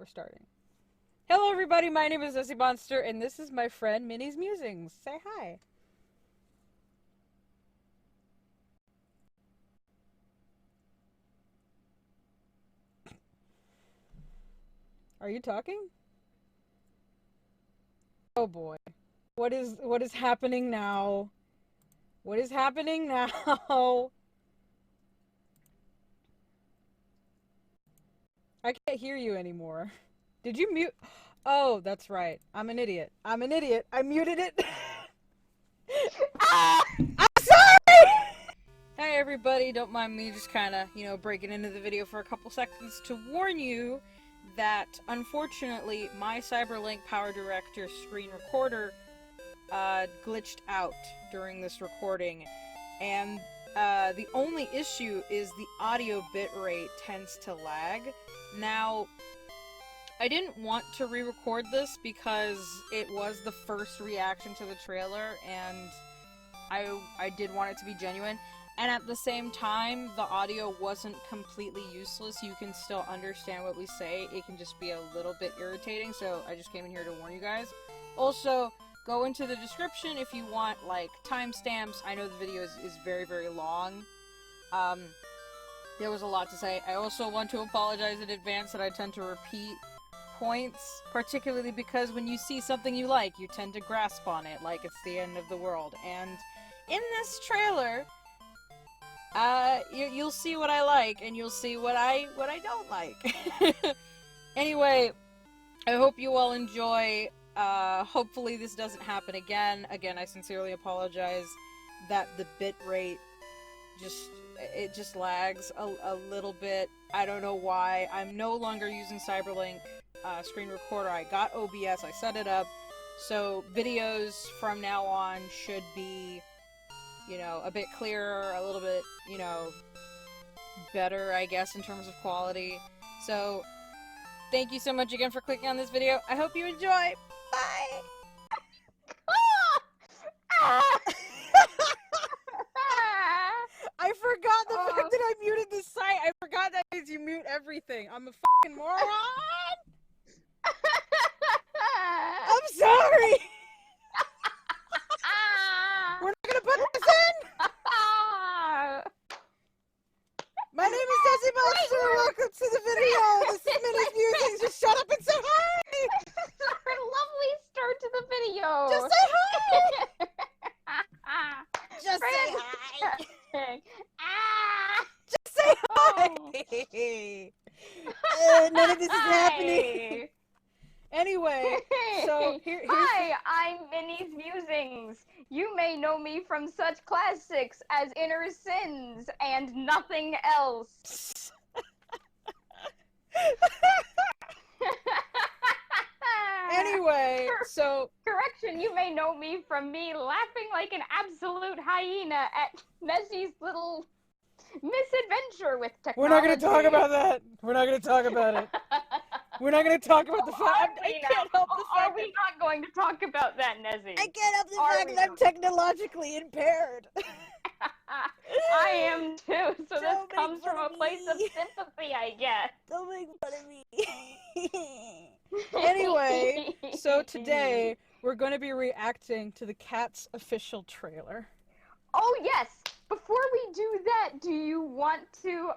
We're starting. Hello everybody, my name is Essie Monster, and this is my friend Minnys Musings. Say hi. Are you talking? Oh boy. What is happening now? What is happening now? I can't hear you anymore. Did you mute? Oh, that's right. I'm an idiot. I'm an idiot. I muted it. I'm sorry! Hi everybody, don't mind me just kinda, breaking into the video for a couple seconds to warn you that, unfortunately, my Cyberlink Power Director screen recorder glitched out during this recording, and the only issue is the audio bitrate tends to lag. Now, I didn't want to re-record this because it was the first reaction to the trailer, and I did want it to be genuine. And at the same time, the audio wasn't completely useless. You can still understand what we say. It can just be a little bit irritating, so I just came in here to warn you guys. Also, go into the description if you want, like, timestamps. I know the video is very, very long. There was a lot to say. I also want to apologize in advance that I tend to repeat points, particularly because when you see something you like, you tend to grasp on it like it's the end of the world. And in this trailer, you'll see what I like, and you'll see what I don't like. Anyway, I hope you all enjoy. Hopefully this doesn't happen again. Again, I sincerely apologize that the bitrate just lags a little bit. I don't know why. I'm no longer using Cyberlink screen recorder. I got OBS, I set it up, so videos from now on should be, a bit clearer, a little bit, better, I guess, in terms of quality. So, thank you so much again for clicking on this video. I hope you enjoy! Bye! I forgot the fact that I muted the site. I forgot that means you mute everything. I'm a fucking moron! I'm sorry! We're not gonna put this in! My name is Essie Monster. Welcome to the video. This is Minnys Musings. Just shut up and say hi! This is our lovely start to the video. Just say hi! Just say hi! Just say hi! None of this is happening. Anyway, so here's... Hi, I'm Minnys Musings. You may know me from such classics as Inner Sins and Nothing Else. Anyway, so... Correction, you may know me from me laughing like an absolute hyena at Messie's little misadventure with technology. We're not going to talk about that. We're not going to talk about it. We're not going to talk about the fact... I can't help the fact... Are we not going to talk about that, Nessie? I can't help the fact that I'm technologically impaired. I am too, so this comes from a place of sympathy, I guess. Don't make fun of me. Anyway, so today we're going to be reacting to the Cats official trailer. Oh yes! Before we do that, do you want to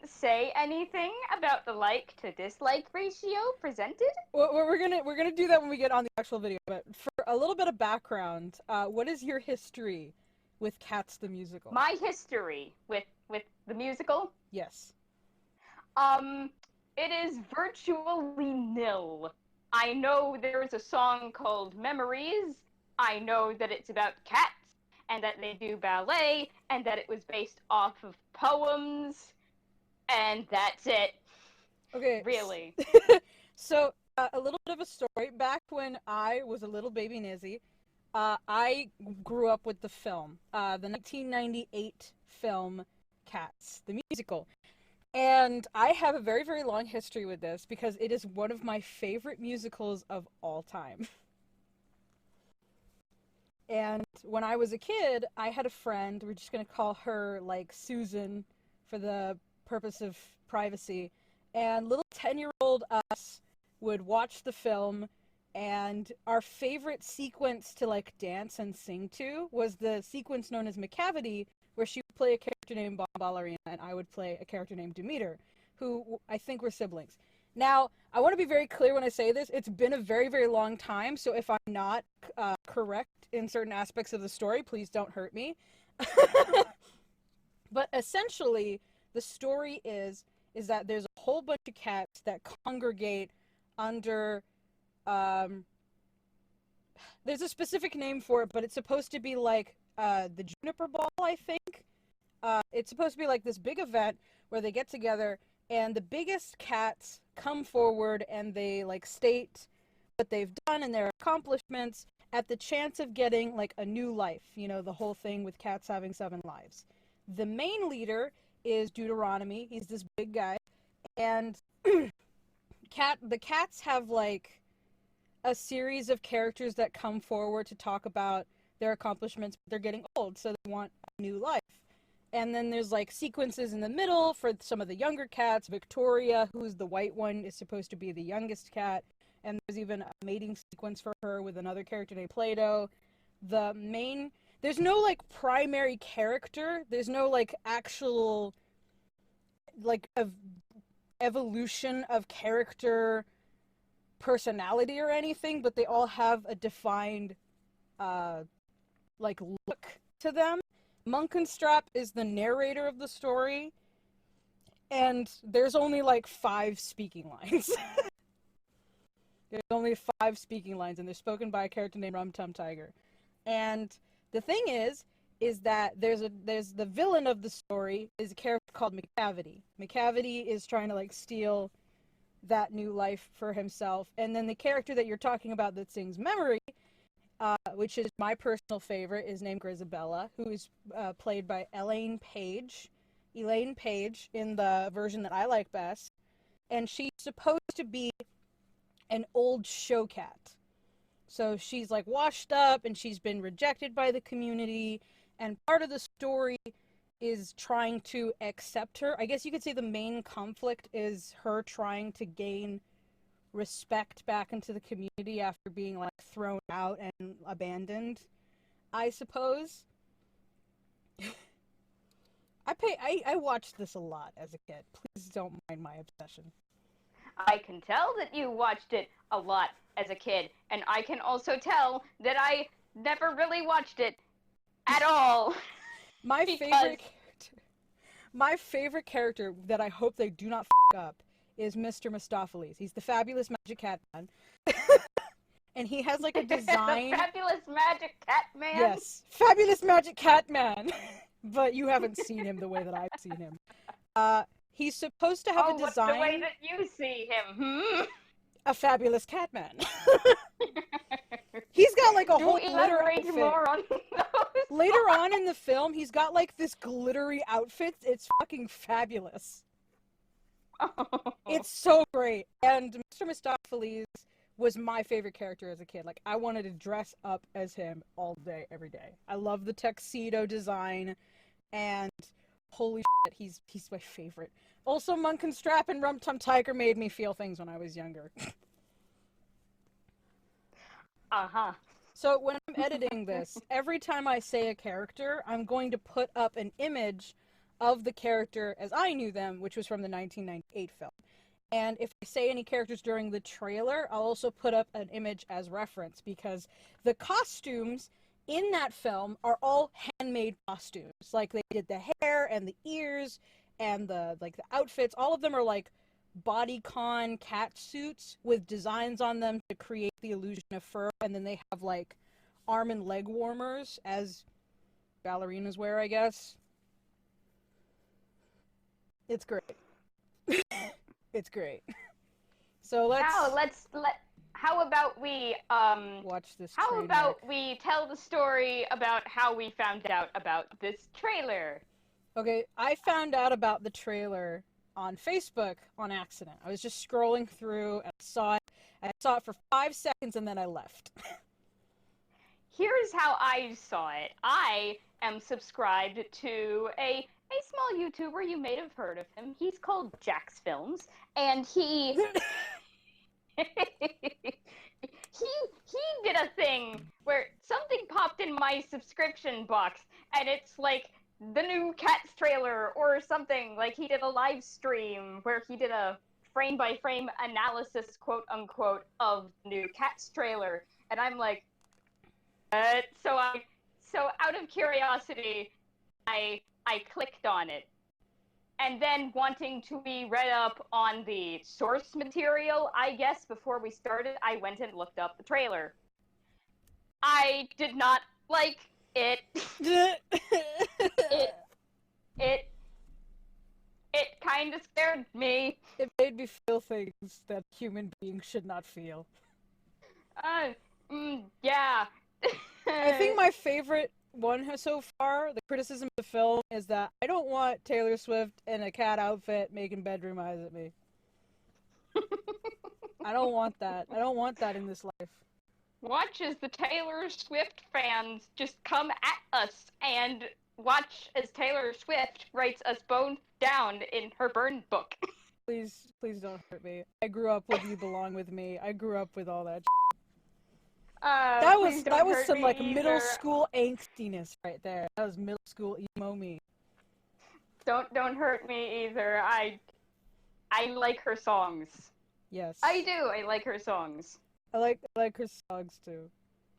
say anything about the like to dislike ratio presented? Well, we're gonna do that when we get on the actual video. But for a little bit of background, what is your history with Cats the musical? My history with the musical? Yes. It is virtually nil. I know there's a song called Memories. I know that it's about cats, and that they do ballet, and that it was based off of poems, and that's it. Okay. Really. So, a little bit of a story. Back when I was a little baby Nizzy, I grew up with the film, the 1998 film Cats, the musical. And I have a very, very long history with this because it is one of my favorite musicals of all time. And when I was a kid, I had a friend, we're just going to call her, like, Susan for the purpose of privacy, and little 10-year-old us would watch the film, and our favorite sequence to like dance and sing to was the sequence known as McCavity, where she would play a character named Bomb Ballerina and I would play a character named Demeter, who I think were siblings. Now, I want to be very clear when I say this. It's been a very, very long time, so if I'm not correct in certain aspects of the story, please don't hurt me. But essentially, the story is that there's a whole bunch of cats that congregate under there's a specific name for it, but it's supposed to be like the Juniper Ball, I think. It's supposed to be like this big event where they get together and the biggest cats come forward and they like state what they've done and their accomplishments at the chance of getting like a new life. You know, the whole thing with cats having 7 lives. The main leader is Deuteronomy. He's this big guy, and the cats have like a series of characters that come forward to talk about their accomplishments, but they're getting old, so they want a new life. And then there's like sequences in the middle for some of the younger cats. Victoria, who's the white one, is supposed to be the youngest cat, and there's even a mating sequence for her with another character named Plato. There's no like primary character. There's no like actual like evolution of character personality or anything, but they all have a defined like look to them. Munkenstrap is the narrator of the story, and there's only like 5 speaking lines. There's only 5 speaking lines, and they're spoken by a character named Rum Tum Tiger. And the thing is that there's the villain of the story is a character called McCavity. McCavity is trying to like steal that new life for himself, and then the character that you're talking about that sings Memory, which is my personal favorite, is named Grisabella, who is played by Elaine Page in the version that I like best, and she's supposed to be an old show cat. So she's like washed up and she's been rejected by the community, and part of the story is trying to accept her. I guess you could say the main conflict is her trying to gain respect back into the community after being like thrown out and abandoned, I suppose. I watched this a lot as a kid. Please don't mind my obsession. I can tell that you watched it a lot as a kid, and I can also tell that I never really watched it at all. My favorite character that I hope they do not f up is Mr. Mistopheles. He's the fabulous magic cat man. And he has like a design. The fabulous magic cat man? Yes, fabulous magic cat man. But you haven't seen him the way that I've seen him. He's supposed to have a design. What's the way that you see him? A fabulous cat man. He's got like a whole glitter outfit. More on those. Later on in the film, he's got like this glittery outfit. It's fucking fabulous. Oh. It's so great. And Mr. Mistopheles was my favorite character as a kid. Like, I wanted to dress up as him all day, every day. I love the tuxedo design, and holy shit, he's my favorite. Also, Munkenstrap and Rum Tum Tiger made me feel things when I was younger. Uh-huh. So when I'm editing this, every time I say a character, I'm going to put up an image of the character as I knew them, which was from the 1998 film. And if I say any characters during the trailer, I'll also put up an image as reference, because the costumes in that film are all handmade costumes. Like, they did the hair and the ears and the outfits. All of them are like bodycon cat suits with designs on them to create the illusion of fur, and then they have like arm and leg warmers as ballerinas wear, I guess. It's great. It's great. So how about we watch this. How about we tell the story about how we found out about this trailer? Okay, I found out about the trailer on Facebook on accident. I was just scrolling through and I saw it. I saw it for 5 seconds and then I left. Here's how I saw it. I am subscribed to a small YouTuber. You may have heard of him. He's called Jax Films, and he he did a thing where something popped in my subscription box, and it's like the new Cats trailer or something. Like, he did a live stream where he did a frame by frame analysis, quote unquote, of the new Cats trailer, and I'm like, so out of curiosity, I clicked on it. And then, wanting to be read up on the source material, I guess, before we started, I went and looked up the trailer. I did not like it. It kind of scared me. It made me feel things that human beings should not feel. Yeah. I think my favorite one so far, the criticism of the film, is that I don't want Taylor Swift in a cat outfit making bedroom eyes at me. I don't want that. I don't want that in this life. Watch as the Taylor Swift fans just come at us, and watch as Taylor Swift writes us both down in her burn book. Please don't hurt me. I grew up with You Belong With Me. I grew up with all that. That was some like middle school angstiness right there. That was middle school emo me. Don't hurt me either. I like her songs. Yes. I do. I like her songs. I like her songs too.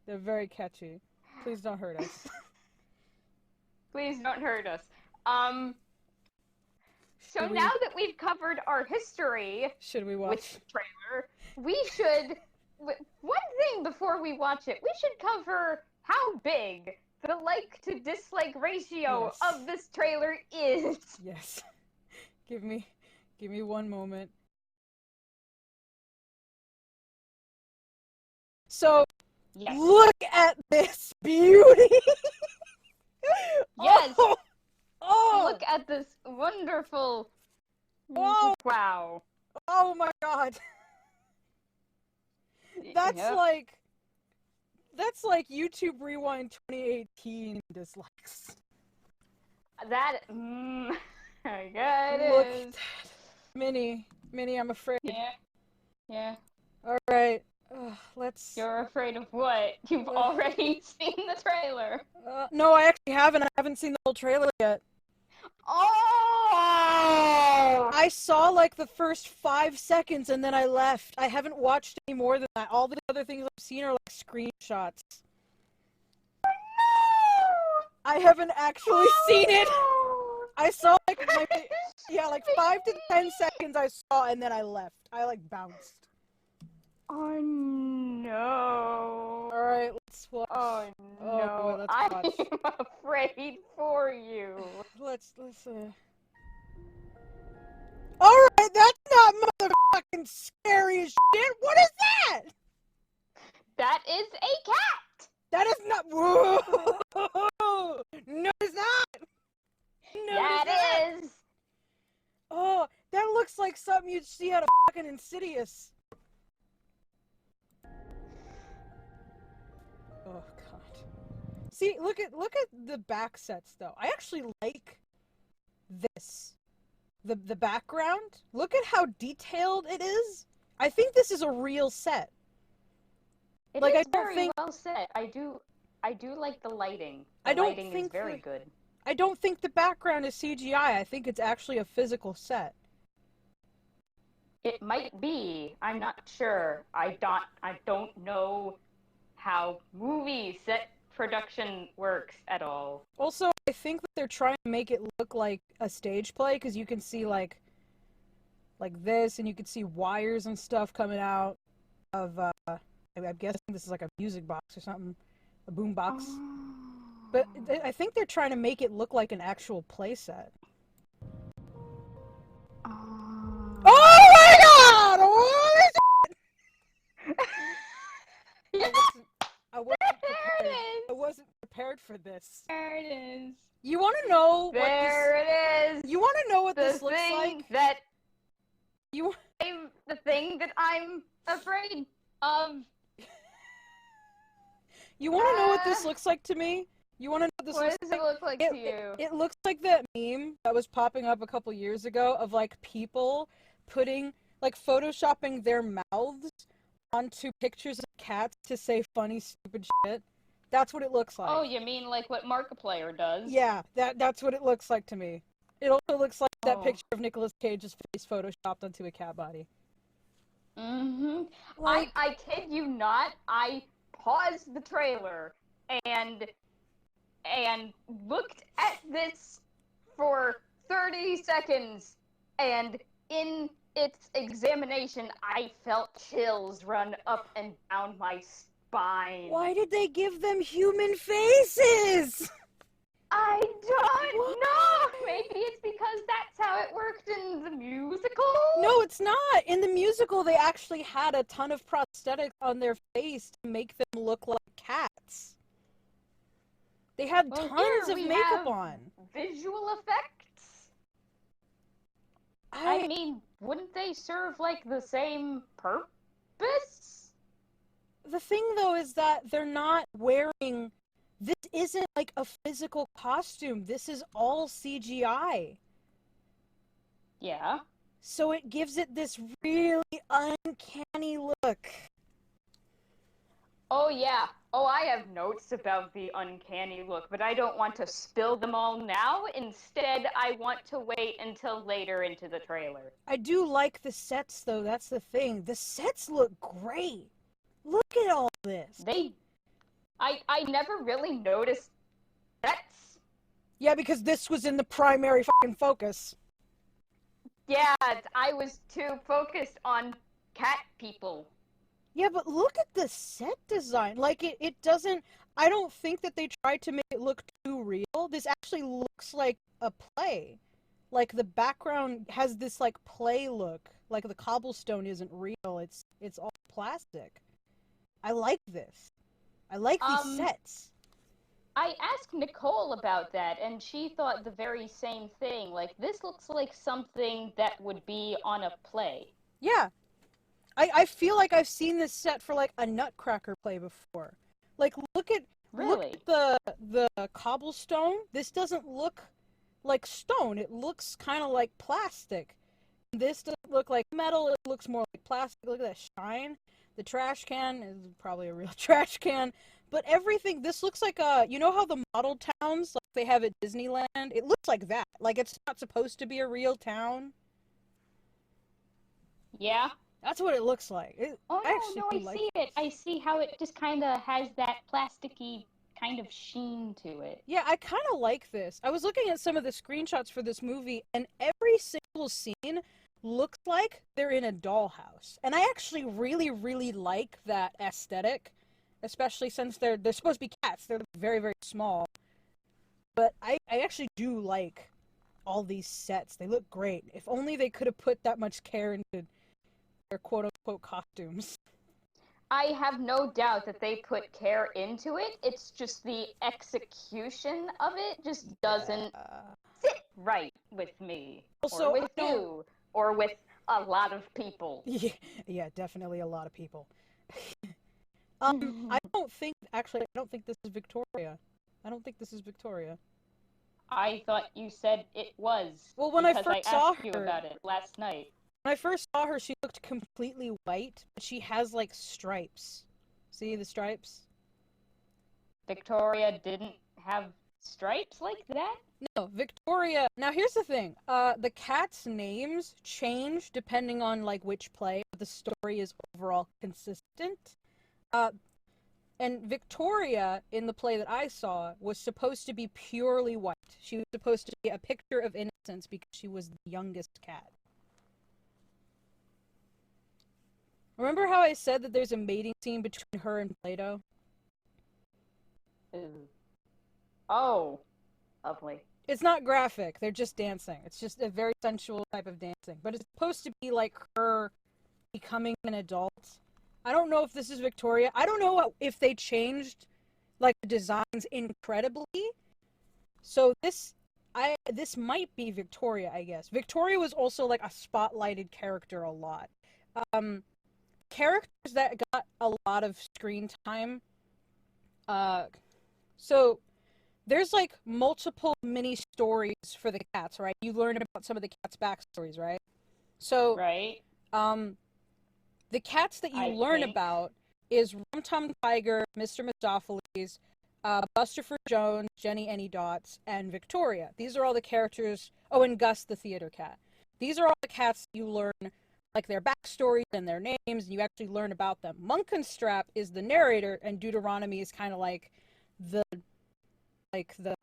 They're very catchy. Please don't hurt us. Please don't hurt us. So now that we've covered our history, should we watch with the trailer, we should. One thing before we watch it, we should cover how big the like to dislike ratio of this trailer is. Yes. Give me one moment. So, look at this beauty! Yes! Oh! Look at this wonderful... Oh! Wow. Oh my god! That's like YouTube Rewind 2018 dislikes. That... yeah, it Look is. at that. Minnie, I'm afraid. Yeah. Alright. Let's... You're afraid of what? You've already seen the trailer. No, I actually haven't. I haven't seen the whole trailer yet. Oh! I saw like the first 5 seconds and then I left. I haven't watched any more than that. All the other things I've seen are like screenshots. No! I haven't actually seen it. I saw like 5 to 10 seconds I saw and then I left. I like bounced. Oh no. Alright, let's watch. Oh no. Oh, boy, let's watch. I'm afraid for you. Let's Alright, that's not motherfucking scary as shit. What is that? That is a cat. That is not. Whoa! No, it's not. No, that it's not. is. Oh, that looks like something you'd see out of fucking Insidious. Oh god. See, look at the back sets though. I actually like this. The background. Look at how detailed it is. I think this is a real set. It is very well set. I do like the lighting. The lighting is very good. I don't think the background is CGI. I think it's actually a physical set. It might be. I'm not sure. I don't know how movie set production works at all. Also, I think that they're trying to make it look like a stage play because you can see like this, and you can see wires and stuff coming out of. I'm guessing this is like a music box or something, a boom box. Oh. But I think they're trying to make it look like an actual play set. Oh my god! Holy shit! I wasn't prepared for this. There it is. You want to know it is. You want to know what this looks like? The thing that I'm afraid of. You want to know what this looks like to me? You want to know what this looks like? What does it look like to you? It looks like that meme that was popping up a couple years ago of like people putting like photoshopping their mouths onto pictures of cats to say funny, stupid shit. That's what it looks like. Oh, you mean like what Markiplier does? Yeah, that's what it looks like to me. It also looks like that Oh. picture of Nicolas Cage's face photoshopped onto a cat body. Mm-hmm. Like, I kid you not, I paused the trailer and looked at this for 30 seconds, and in its examination, I felt chills run up and down my spine. why did they give them human faces? I don't know! Maybe it's because that's how it worked in the musical? No, it's not. In the musical, they actually had a ton of prosthetics on their face to make them look like cats. They had Well, tons here of we makeup have on. visual effects. I mean, wouldn't they serve like the same purpose? The thing though is that they're not wearing, this isn't like a physical costume. This is all CGI. Yeah. So it gives it this really uncanny look. Oh, yeah. Oh, I have notes about the uncanny look, but I don't want to spill them all now. Instead, I want to wait until later into the trailer. I do like the sets though, that's the thing. The sets look great. Look at all this. I never really noticed sets. Yeah, because this was in the primary fucking focus. Yeah, I was too focused on cat people. Yeah, but look at the set design. Like, it doesn't... I don't think that they tried to make it look too real. This actually looks like a play. Like, the background has this, like, play look. Like, the cobblestone isn't real. It's all plastic. I like this. I like these sets. I asked Nicole about that, and she thought the very same thing. Like, this looks like something that would be on a play. Yeah. I feel like I've seen this set for, like, a Nutcracker play before. Like, look at the cobblestone. This doesn't look like stone. It looks kind of like plastic. This doesn't look like metal. It looks more like plastic. Look at that shine. The trash can is probably a real trash can. But everything, this looks like you know how the model towns, like they have at Disneyland? It looks like that. Like it's not supposed to be a real town. Yeah? That's what it looks like. I see it. I see how it just kind of has that plasticky kind of sheen to it. Yeah, I kind of like this. I was looking at some of the screenshots for this movie, and every single scene looks like they're in a dollhouse. And I actually really, really like that aesthetic, especially since they're supposed to be cats. They're very, very small. But I actually do like all these sets. They look great. If only they could have put that much care into their quote-unquote costumes. I have no doubt that they put care into it. It's just the execution of it just doesn't sit right with me. Also, or with you. Or with a lot of people. Yeah, definitely a lot of people. I don't think this is Victoria. I don't think this is Victoria. I thought you said it was. Well, when I first saw asked you about it last night. When I first saw her, she looked completely white, but she has, like, stripes. See the stripes? Victoria didn't have stripes like that? No, Victoria... Now, here's the thing. The cats' names change depending on, like, which play, but the story is overall consistent. And Victoria, in the play that I saw, was supposed to be purely white. She was supposed to be a picture of innocence because she was the youngest cat. Remember how I said that there's a mating scene between her and Plato? Oh, lovely. It's not graphic, they're just dancing. It's just a very sensual type of dancing. But it's supposed to be like her becoming an adult. I don't know if this is Victoria. I don't know if they changed, like, the designs incredibly. So this might be Victoria, I guess. Victoria was also, like, a spotlighted character a lot. Characters that got a lot of screen time. So there's, like, multiple mini stories for the cats, right? You learn about some of the cats' backstories, right? So right. The cats that you I learn think. about is Rum Tum Tiger, Mr. Mistopheles, Busterford Jones, Jenny Anydots, and Victoria. These are all the characters. Oh, and Gus the theater cat. These are all the cats you learn, like their backstories and their names, and you actually learn about them. Munkenstrap is the narrator, and Deuteronomy is kind of the like the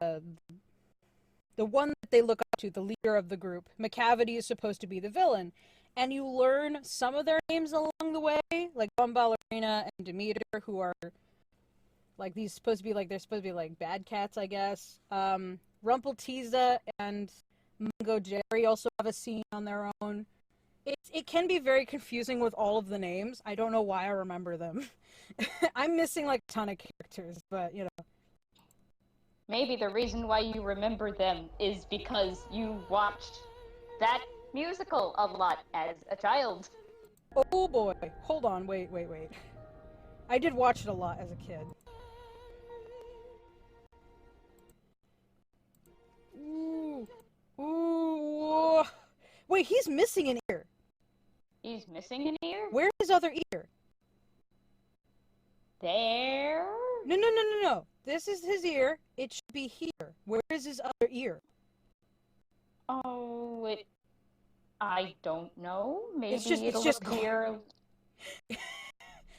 one that they look up to, the leader of the group. McCavity is supposed to be the villain. And you learn some of their names along the way, like Bum Ballerina and Demeter, who are like they're supposed to be like bad cats, I guess. Rumpelteeza and Mungo Jerry also have a scene on their own. It can be very confusing with all of the names. I don't know why I remember them. I'm missing like a ton of characters, but you know. Maybe the reason why you remember them is because you watched that musical a lot as a child. Oh boy. Hold on, wait. I did watch it a lot as a kid. Ooh. Ooh. Wait, he's missing an ear. He's missing an ear? Where's his other ear? There? No. This is his ear. It should be here. Where is his other ear? Oh, I don't know. Maybe It's it'll just appear.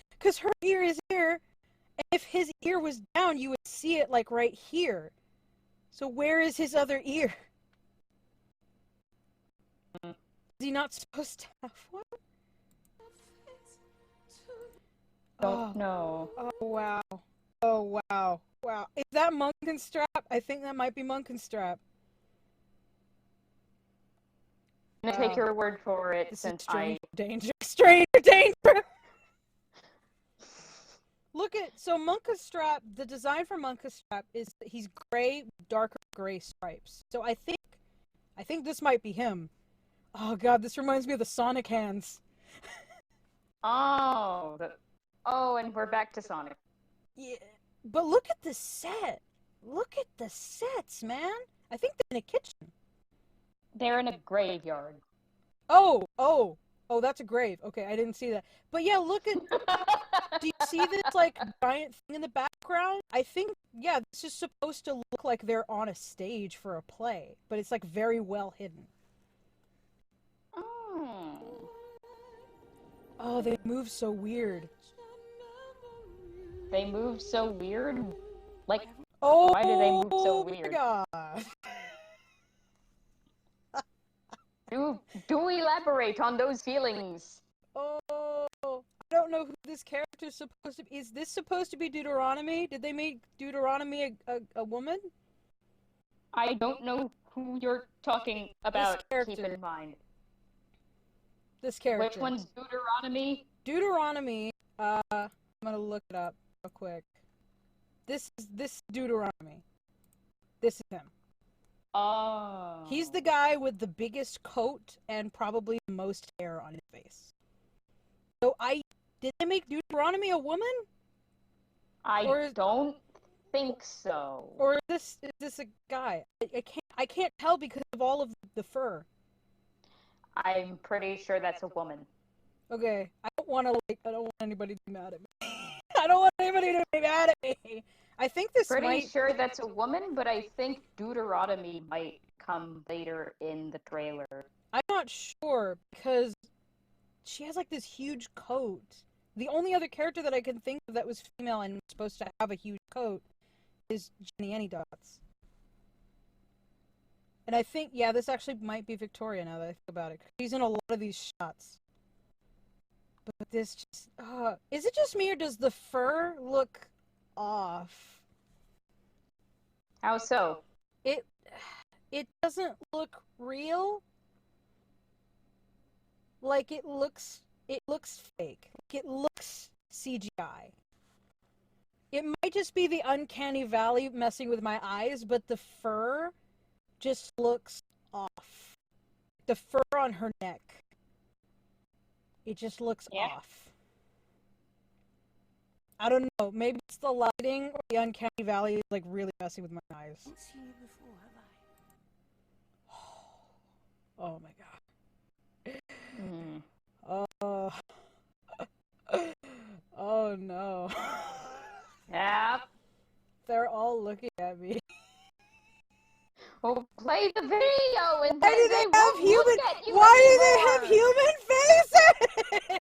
Because her ear is here, and if his ear was down, you would see it like right here. So where is his other ear? Is he not supposed to have one? Don't know. Oh wow. Oh wow. Wow. Is that Munkenstrap? I think that might be Munkenstrap. I'm gonna take your word for it This since is stranger danger. Look at Munkenstrap. The design for Munkenstrap is that he's gray, darker gray stripes. So I think this might be him. Oh god, this reminds me of the Sonic hands. Oh, and we're back to Sonic. Yeah, but look at the set. Look at the sets, man. I think they're in a kitchen. They're in a graveyard. Oh, that's a grave. Okay, I didn't see that. But yeah, look at. Do you see this like giant thing in the background? I think this is supposed to look like they're on a stage for a play, but it's like very well hidden. Oh, they move so weird. They move so weird? Like, oh, why do they move so weird? Oh my god. Do elaborate on those feelings. Oh, I don't know who this character is supposed to be. Is this supposed to be Deuteronomy? Did they make Deuteronomy a woman? I don't know who you're talking about, keep in mind. This character. Which one's Deuteronomy? Deuteronomy, I'm gonna look it up real quick. This is Deuteronomy. This is him. Oh. He's the guy with the biggest coat and probably the most hair on his face. So did they make Deuteronomy a woman? I don't think so. Or is this a guy? I can't tell because of all of the fur. I'm pretty sure that's a woman. Okay, I don't want anybody to be mad at me. I don't want anybody to be mad at me. I think this Pretty sure that's a woman, but I think Deuteronomy might come later in the trailer. I'm not sure because she has like this huge coat. The only other character that I can think of that was female and was supposed to have a huge coat is Jenny Anydots. And I think, this actually might be Victoria now that I think about it. She's in a lot of these shots. But this just... is it just me or does the fur look off? How so? It doesn't look real. Like it looks fake. Like it looks CGI. It might just be the uncanny valley messing with my eyes, but the fur just looks off. The fur on her neck. It just looks off. I don't know. Maybe it's the lighting or the uncanny valley is like really messing with my eyes. Not seen you before, have I? Oh my god. Oh. Oh no. Yep. They're all looking at me. Oh, play the video and Why then do they they have won't look human? at you Why do anymore. they have human faces?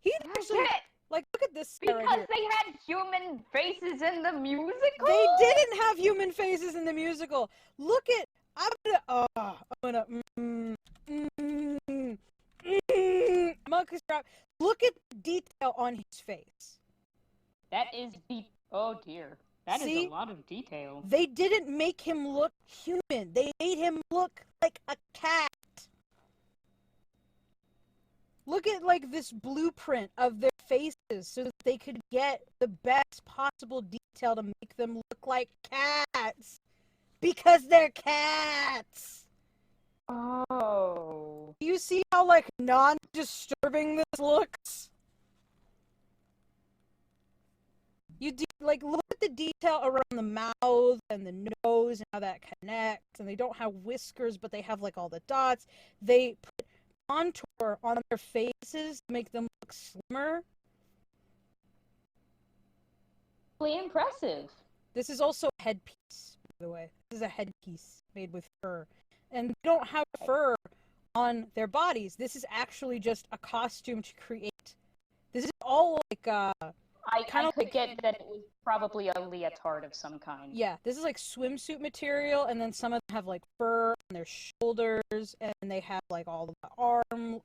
He That's actually, it. like, look at this guy right Because here. they had human faces in the musical? They didn't have human faces in the musical. Look at, I'm gonna, Monkey strap. Look at the detail on his face. That is deep. Oh dear. That is See? a lot of detail. They didn't make him look human. They made him look like a cat. Look at, like, this blueprint of their faces so that they could get the best possible detail to make them look like cats. Because they're cats. Oh. You see how, like, non-disturbing this looks? Like, look at the detail around the mouth and the nose and how that connects. And they don't have whiskers, but they have, like, all the dots. They put contour on their faces to make them look slimmer. Really impressive. This is also a headpiece, by the way. This is a headpiece made with fur. And they don't have fur on their bodies. This is actually just a costume to create. This is all like, I could like, get that it was probably a leotard of some kind. yeah, this is like swimsuit material, and then some of them have like fur on their shoulders, and they have like all the arm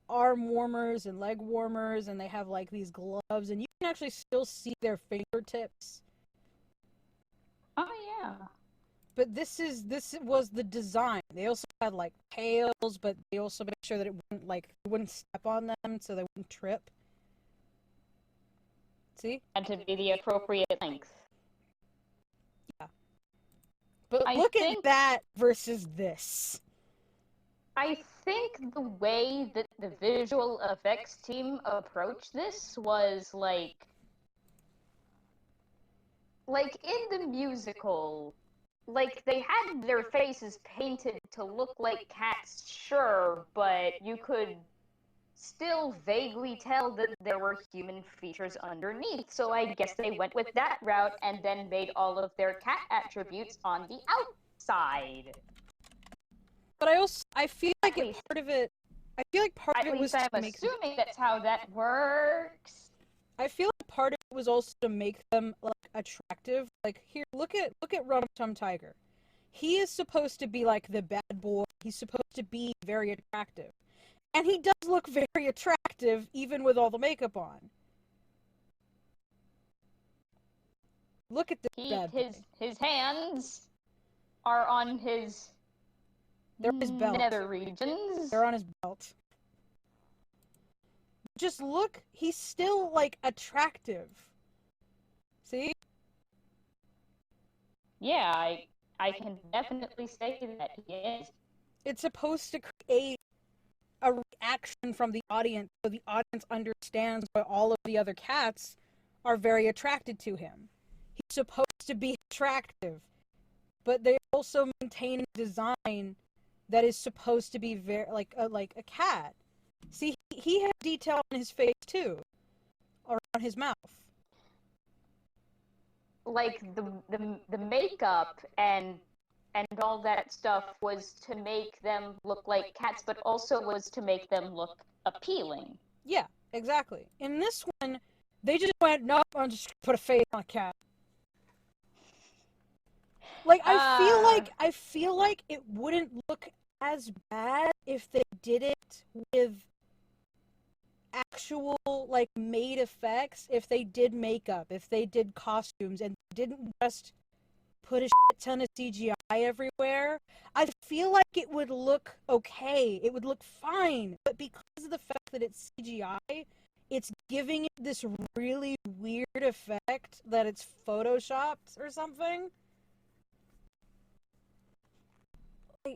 warmers and leg warmers, and they have like these gloves, and you can actually still see their fingertips. Oh yeah. But this was the design. They also had like tails, but they also made sure that it wouldn't step on them, so they wouldn't trip. See? Had to be the appropriate length. Yeah. But look at that versus this. I think the way that the visual effects team approached this was like in the musical, like they had their faces painted to look like cats, sure, but you could still vaguely tell that there were human features underneath. So I guess they went with that route and then made all of their cat attributes on the outside. But I feel like part of it was I'm assuming that's how that works. I feel like part of it was also to make them like attractive. Like here, look at Rum Tum Tiger. He is supposed to be like the bad boy. He's supposed to be very attractive. And he does look very attractive even with all the makeup on. Look at this bad boy. His hands are on his belt. nether regions. They're on his belt. Just look, he's still like attractive. See? Yeah, I can definitely say that he is. It's supposed to create a reaction from the audience so the audience understands why all of the other cats are very attracted to him. He's supposed to be attractive, but they also maintain a design that is supposed to be very like a cat. See, he had detail on his face too, around his mouth. Like the makeup and all that stuff was to make them look like cats, but also was to make them look appealing. Yeah, exactly. In this one, they just went, no, I'll just put a face on a cat. Like, I feel like it wouldn't look as bad if they did it with actual, like, made effects, if they did makeup, if they did costumes, and didn't just put a shit ton of CGI everywhere. I feel like it would look okay. It would look fine. But because of the fact that it's CGI, it's giving it this really weird effect that it's photoshopped or something.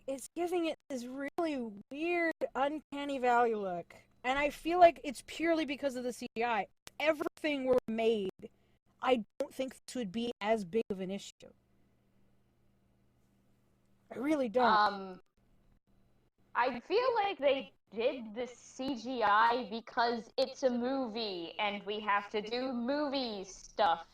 It's giving it this really weird, uncanny valley look. And I feel like it's purely because of the CGI. If everything were made, I don't think this would be as big of an issue. I really don't. I feel like they did the CGI because it's a movie and we have to do movie stuff.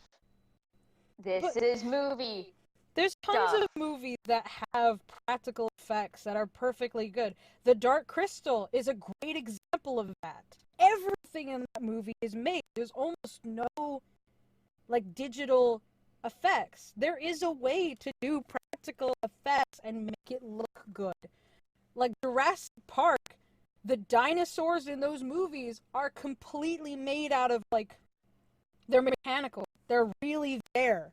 This is movie There's tons stuff. of movies that have practical effects that are perfectly good. The Dark Crystal is a great example of that. Everything in that movie is made. There's almost no like digital effects. There is a way to do practical effects and make it look good. Like Jurassic Park, the dinosaurs in those movies are completely made out of like they're mechanical. They're really there.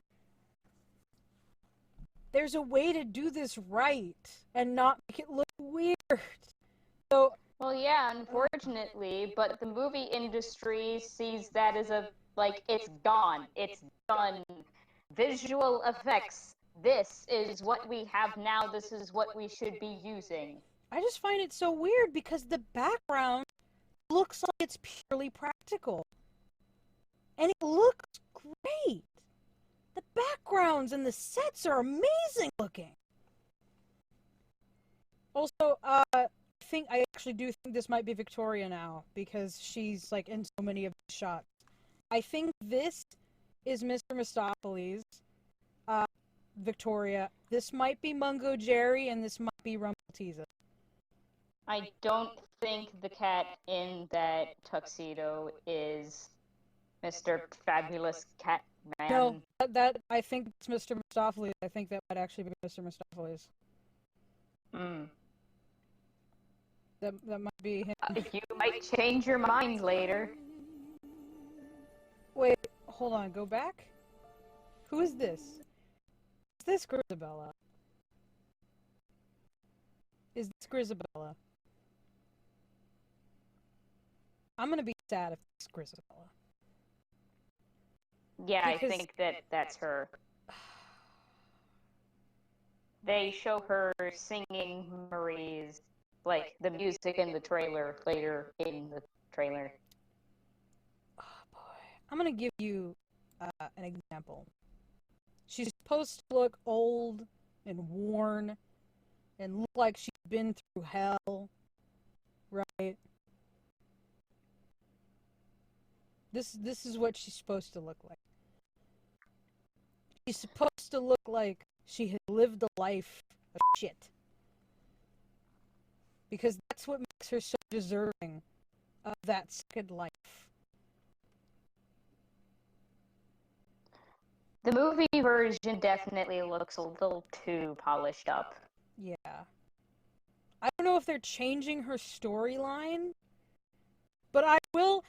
There's a way to do this right and not make it look weird. So, Well, yeah, unfortunately, but the movie industry sees that as it's gone. It's done. Visual effects. This is what we have now. This is what we should be using. I just find it so weird because the background looks like it's purely practical. And it looks great. The backgrounds and the sets are amazing looking. Also, I actually do think this might be Victoria now because she's like in so many of the shots. I think this is Mr. Mistopheles, Victoria. This might be Mungo Jerry, and this might be Rumpelteaza. I don't think the cat in that tuxedo is Mr. Fabulous Cat Man. No, that I think it's Mr. Mistopheles. I think that might actually be Mr. Mistopheles. That might be him. You might change your mind later. Wait, hold on. Go back. Who is this? Is this Grisabella? Is this Grisabella? I'm gonna be sad if it's Grisabella. Yeah, because I think that's her. They show her singing Marie's, like, the music in the trailer later in the trailer. Oh, boy. I'm gonna give you an example. She's supposed to look old and worn and look like she's been through hell, right? This is what she's supposed to look like. She's supposed to look like she has lived a life of shit. Because that's what makes her so deserving of that second life. The movie version definitely looks a little too polished up. Yeah. I don't know if they're changing her storyline, but I will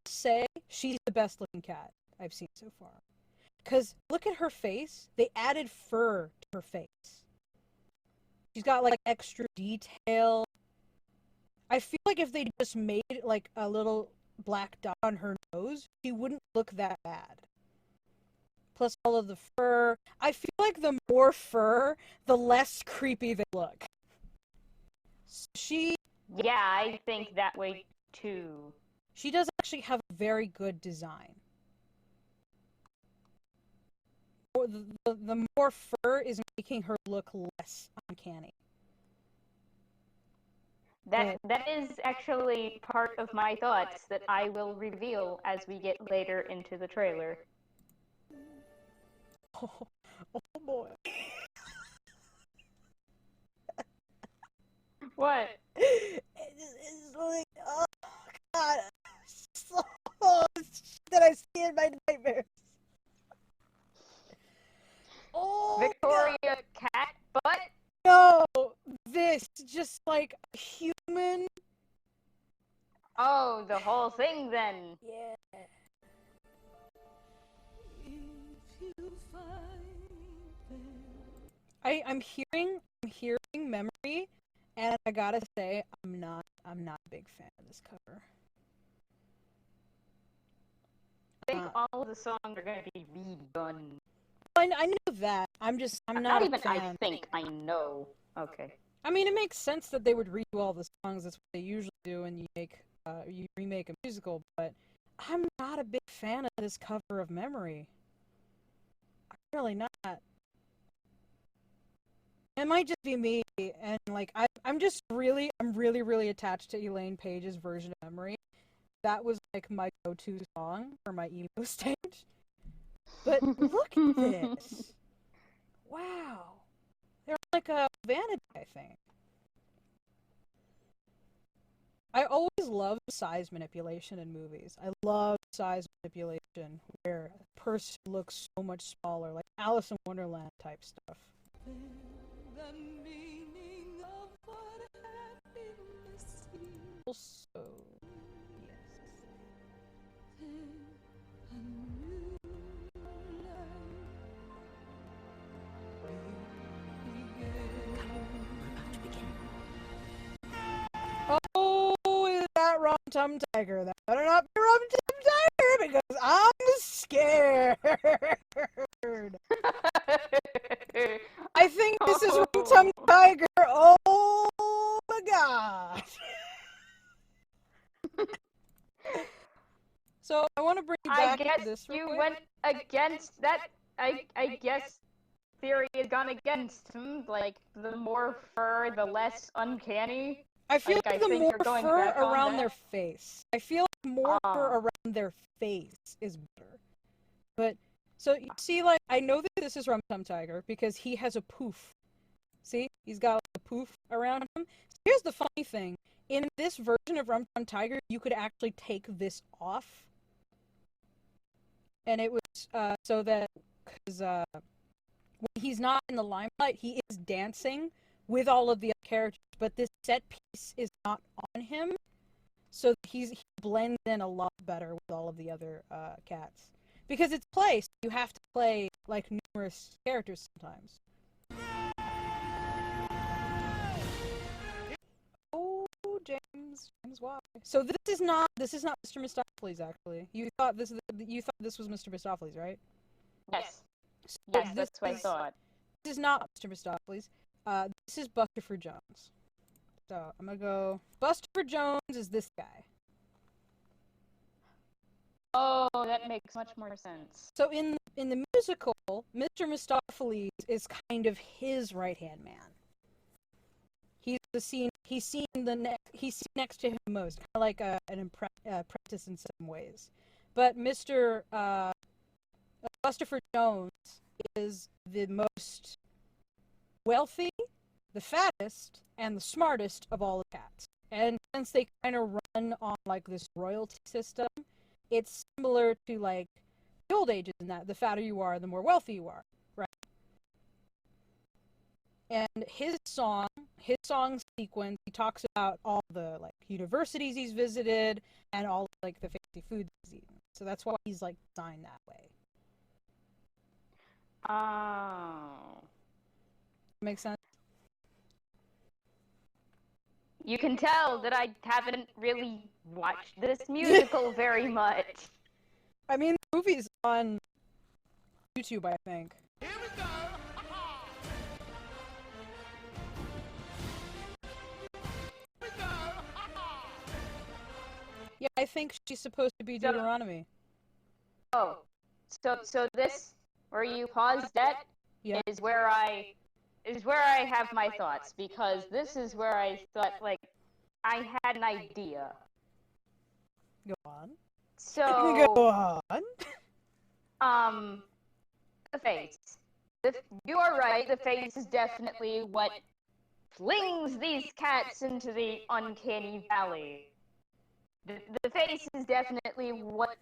say she's the best looking cat I've seen so far. Because look at her face. They added fur to her face. She's got like extra detail. I feel like if they just made like a little black dot on her nose, she wouldn't look that bad. Plus all of the fur. I feel like the more fur, the less creepy they look. Yeah, I think that way too. She does actually have a very good design. The more fur is making her look less uncanny. That is actually part of my thoughts that I will reveal as we get later into the trailer. Oh boy. What? It's like, oh god, so that I see in my nightmares. Oh, Victoria God. Cat butt? No, this just like a human. Oh, the whole thing then. Yeah. I'm hearing Memory, and I gotta say I'm not a big fan of this cover. I think all of the songs are gonna be redone. I know that. I'm not even a fan. I think I know. Okay. I mean, it makes sense that they would redo all the songs. That's what they usually do when you remake a musical. But I'm not a big fan of this cover of Memory. I'm really not. it might just be me, and like I'm really attached to Elaine Page's version of Memory. That was like my go-to song for my emo stage. But look at this! Wow, they're like a vanity, I think. I always love size manipulation in movies. I love size manipulation where a person looks so much smaller, like Alice in Wonderland type stuff. The meaning of what happiness is. Also, yes. A new life. Oh, is that Rum Tum Tiger? That better not be Rum Tum Tiger because I'm scared. I think this is Rum Tum Tiger. Oh my god. So I want to bring you back to this. I guess you went against that. I guess theory has gone against him. Like, the more fur, the less uncanny. I feel like the more fur around their their face. I feel like more fur around their face is better. But, so you see, like, I know that this is Rum Tum Tiger because he has a poof. See? He's got like, a poof around him. So here's the funny thing. In this version of Rum Tum Tiger, you could actually take this off. And it was so that, because when he's not in the limelight, he is dancing with all of the other characters, but this set piece is not on him, so he blends in a lot better with all of the other cats. Because it's play, so you have to play like numerous characters sometimes. Oh, James, why? So this is not Mr. Mistopheles, actually. You thought this was Mr. Mistopheles, right? Yes. So yes, that's what I thought. This is not Mr. Mistopheles. This is Bustopher Jones. So I'm gonna go. Bustopher Jones is this guy. Oh, that makes much more sense. So in the musical, Mr. Mistopheles is kind of his right-hand man. He's seen next to him most, kind of like an apprentice in some ways. But Mr. Bustopher Jones is the most wealthy, the fattest, and the smartest of all the cats. And since they kind of run on like this royalty system, it's similar to like the old ages in that the fatter you are, the more wealthy you are, right? And his song sequence, he talks about all the like universities he's visited and all like the fancy food he's eaten. So that's why he's like designed that way. Oh. Makes sense? You can tell that I haven't really watched this musical very much. I mean, the movie's on YouTube, I think. Here we go! Here we go! Yeah, I think she's supposed to be Deuteronomy. Oh, so this, where you paused at, Yeah. is where I have my thoughts, because this is where I thought, like, I had an idea. Go on. So, Go on. The face. You are right, the face is definitely what flings these cats into the uncanny valley. The face is definitely what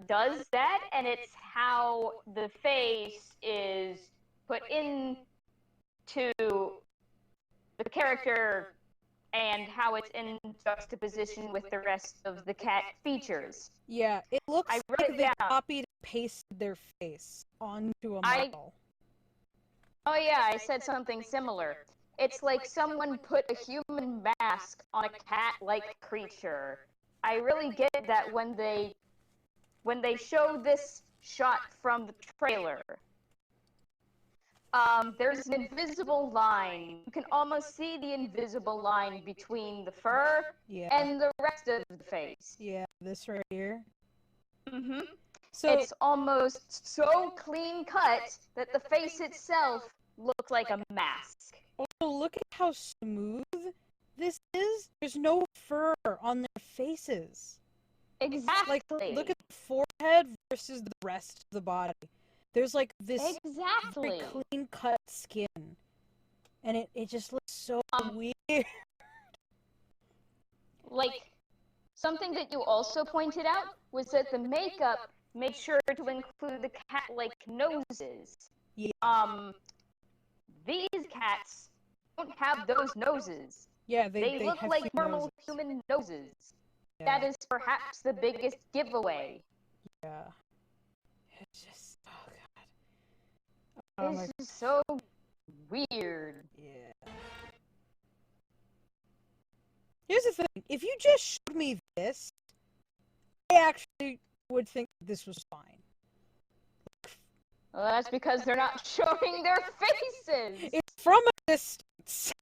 does that, and it's how the face is put into the character and how it's in juxtaposition with the rest of the cat features. Yeah, it looks I wrote like it they down. copied and pasted their face onto a model. Oh yeah, I said something similar. It's like someone put a human mask on a cat-like creature. I really get that when they show this shot from the trailer. There's an invisible line. You can almost see the invisible line between the fur and the rest of the face. Yeah, this right here. Mm-hmm. So it's almost so clean cut that the face itself look like a mask. Also, look at how smooth this is. There's no fur on their faces. Exactly. Like, look at the forehead versus the rest of the body. There's like this Exactly. very clean-cut skin. And it just looks so weird. Like, something that you also pointed out was that the makeup made sure to include the cat-like noses. Yeah. These cats don't have those noses. Yeah, They look have like fake normal noses. human noses. Yeah. That is perhaps the biggest giveaway. Yeah. It's just, oh god. This is so weird. Yeah. Here's the thing. If you just showed me this, I actually would think this was fine. Well, that's because they're not showing their faces. It's from a distance.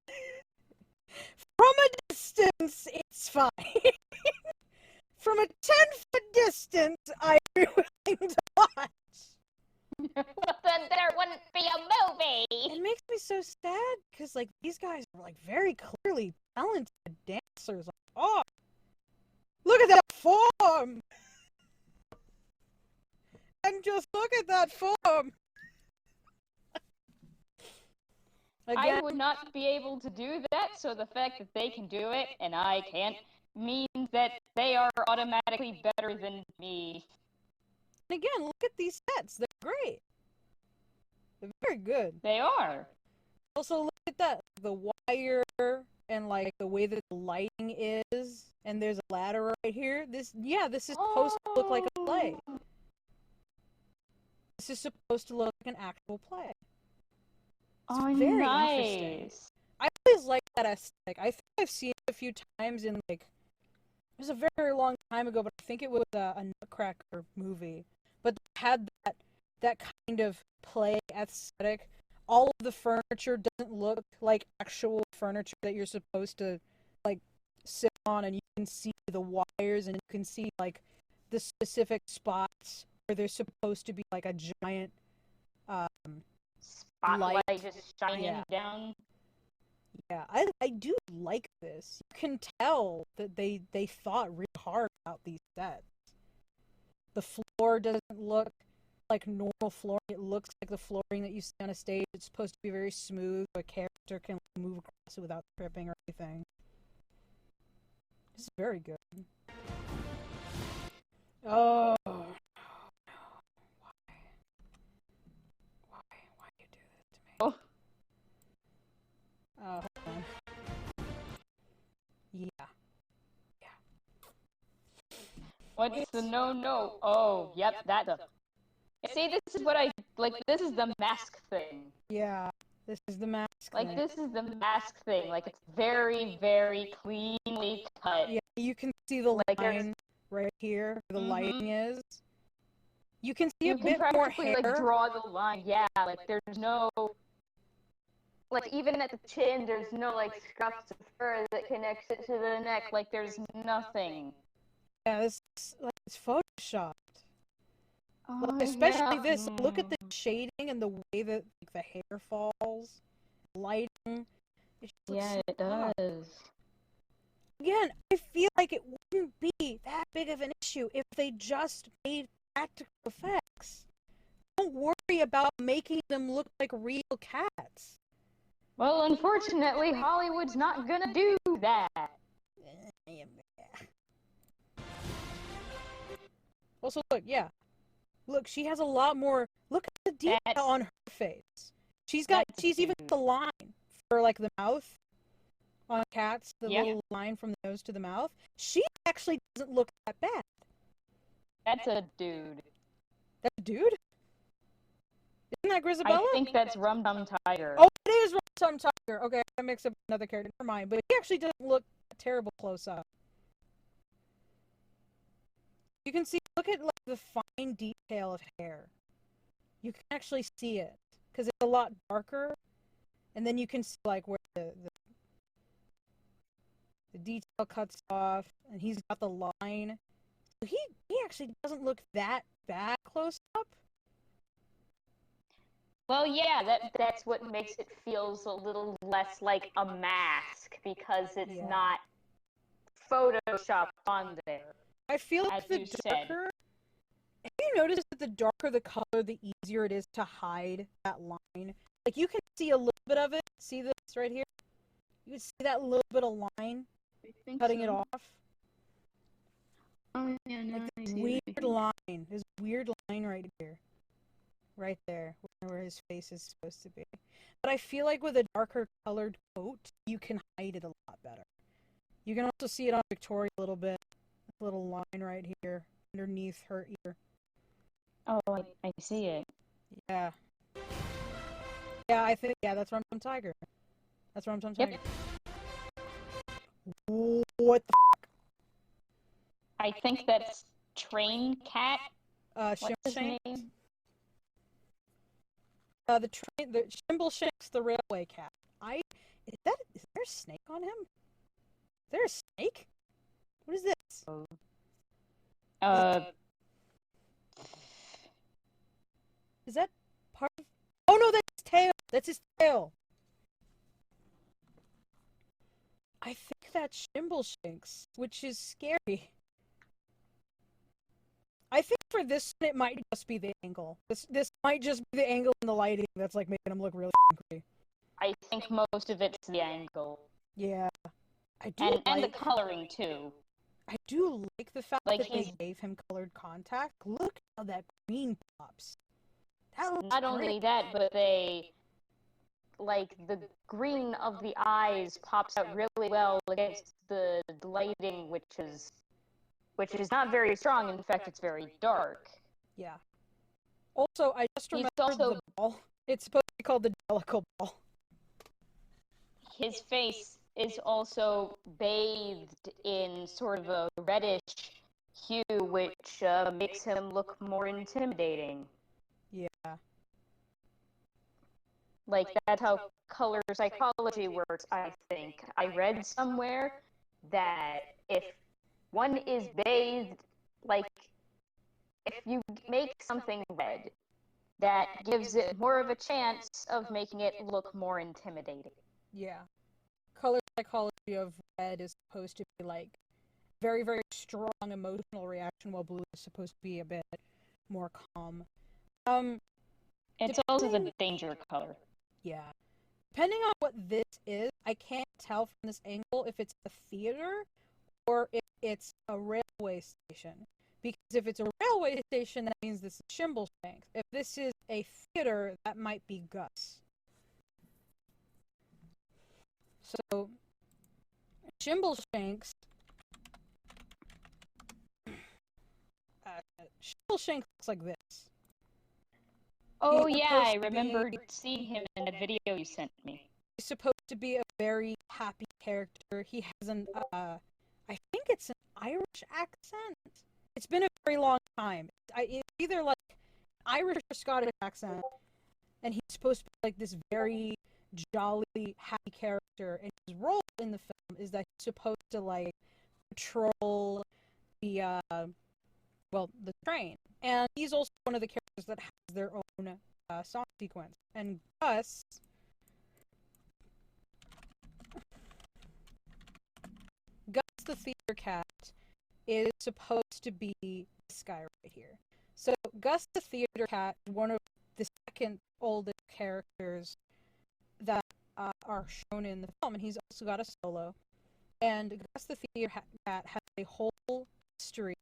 From a distance, it's fine. From a 10-foot distance, I'd be willing to watch. But then there wouldn't be a movie. It makes me so sad because, like, these guys are like very clearly talented dancers. Like, oh, look at that form, and just look at that form. Again, I would not be able to do that, so the fact that they can do it and I can't means that they are automatically better than me. and again, look at these sets. They're great. They're very good. They are. Also, look at that. The wire and, like, the way that the lighting is. And there's a ladder right here. This is supposed to look like a play. This is supposed to look like an actual play. It's very interesting. I always like that aesthetic. I think I've seen it a few times in, like, it was a very, very long time ago, but I think it was a Nutcracker movie. But they had that kind of play aesthetic. All of the furniture doesn't look like actual furniture that you're supposed to, like, sit on, and you can see the wires, and you can see, like, the specific spots where there's supposed to be, like, a giant Spotlight light. just shining down. Yeah, I do like this. You can tell that they thought really hard about these sets. The floor doesn't look like normal flooring. It looks like the flooring that you see on a stage. It's supposed to be very smooth, so a character can move across it without tripping or anything. This is very good. Oh, no. Why do you do this to me? Oh. Hold on. Yeah. What's the no? Oh, yep, that's a... See, this is what I... Like, this is the mask thing. Yeah, this is the mask Like, thing. this is the mask thing. Like, it's very, very cleanly cut. Yeah, you can see the Like, line right here where the lighting is. You can see You a can bit more practically, hair. like, draw the line. Yeah, like, there's no... Like, even at the chin, there's no, like, scruffs of fur that connects it to the neck. Like, there's nothing. Yeah, this is, like, it's photoshopped. Oh, Especially yeah. this. Look at the shading and the way that, like, the hair falls. Lighting. It just looks Yeah, so it odd. does. Again, I feel like it wouldn't be that big of an issue if they just made practical effects. Don't worry about making them look like real cats. Well, unfortunately, Hollywood's not gonna do that. Also, look, yeah. Look, she has a lot more. Look at the detail on her face. She's even got the line for, like, the mouth on cats, the little line from the nose to the mouth. She actually doesn't look that bad. That's a dude. That's a dude? Isn't that Grisabella? I think that's Rum Tum Tiger. Oh, it is Rum Tum Tiger. Okay, I mixed up another character. Never mind. But he actually doesn't look terrible close up. You can see, look at, like, the fine detail of hair. You can actually see it because it's a lot darker, and then you can see, like, where the detail cuts off, and he's got the line. So he actually doesn't look that bad close up. Well, yeah, that's what makes it feels a little less like a mask because it's Yeah. not photoshopped on there, I feel as like the you said. darker. Have you noticed that the darker the color, the easier it is to hide that line? Like you can see a little bit of it. See this right here? You can see that little bit of line I think cutting it so. off. Oh yeah, now Like I this see weird it. line. This weird line right here. Right there, where his face is supposed to be. But I feel like with a darker colored coat, you can hide it a lot better. You can also see it on Victoria a little bit. This little line right here underneath her ear. Oh, I see it. Yeah. Yeah, I think, yeah, that's Rum Tum Tiger. That's Rum Tum Yep. Tiger. What the I think that's Train Cat. What's his Shimbleshanks? name? The Shimbleshanks, the railway cat. Is there a snake on him? Is there a snake? What is this? Is that part of... Oh no, that's his tail! That's his tail! I think that's Shimbleshanks, which is scary. I think for this one, it might just be the angle. This might just be the angle and the lighting that's like making him look really creepy. I think most of it's the angle. Yeah. I do And like... the coloring too. I do like the fact Like that they he's- gave him colored contact. Look how that green pops. That looks Not only great. that, but they like the green of the eyes pops out really well against the lighting, which is not very strong. In fact, it's very dark. Yeah. Also, I just He's remembered also- the ball. It's supposed to be called the Jellicle Ball. His face is also bathed in sort of a reddish hue, which makes him look more intimidating. Yeah. Like, that's how color psychology works, I think. I read somewhere that if one is bathed, like, if you make something red, that gives it more of a chance of making it look more intimidating. Yeah. Color psychology of red is supposed to be like very, very strong emotional reaction, while blue is supposed to be a bit more calm. It's also the danger color. Yeah. Depending on what this is, I can't tell from this angle if it's a theater or if it's a railway station. Because if it's a railway station, that means this is Shimbleshanks. If this is a theater, that might be Gus. So, Shimbleshanks... Shimbleshanks looks like this. Oh He's yeah, supposed I to be- remembered seeing him in that video you sent me. He's supposed to be a very happy character. He has an, I think it's an Irish accent. It's been a very long time. It's either like Irish or Scottish accent, and he's supposed to be like this very jolly, happy character. And his role in the film is that he's supposed to like patrol the the train. And he's also one of the characters that has their own song sequence. And Gus the theater cat is supposed to be this guy right here. So Gus the theater cat is one of the second oldest characters that are shown in the film, and he's also got a solo. And Gus the theater cat has a whole history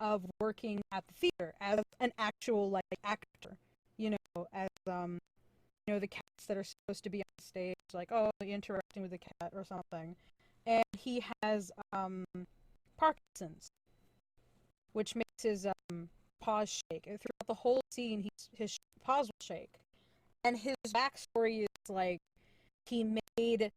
of working at the theater as an actual like actor, as the cats that are supposed to be on stage, like, oh, interacting with the cat or something. And he has Parkinson's, which makes his paws shake. And throughout the whole scene, his paws will shake. And his backstory is like he made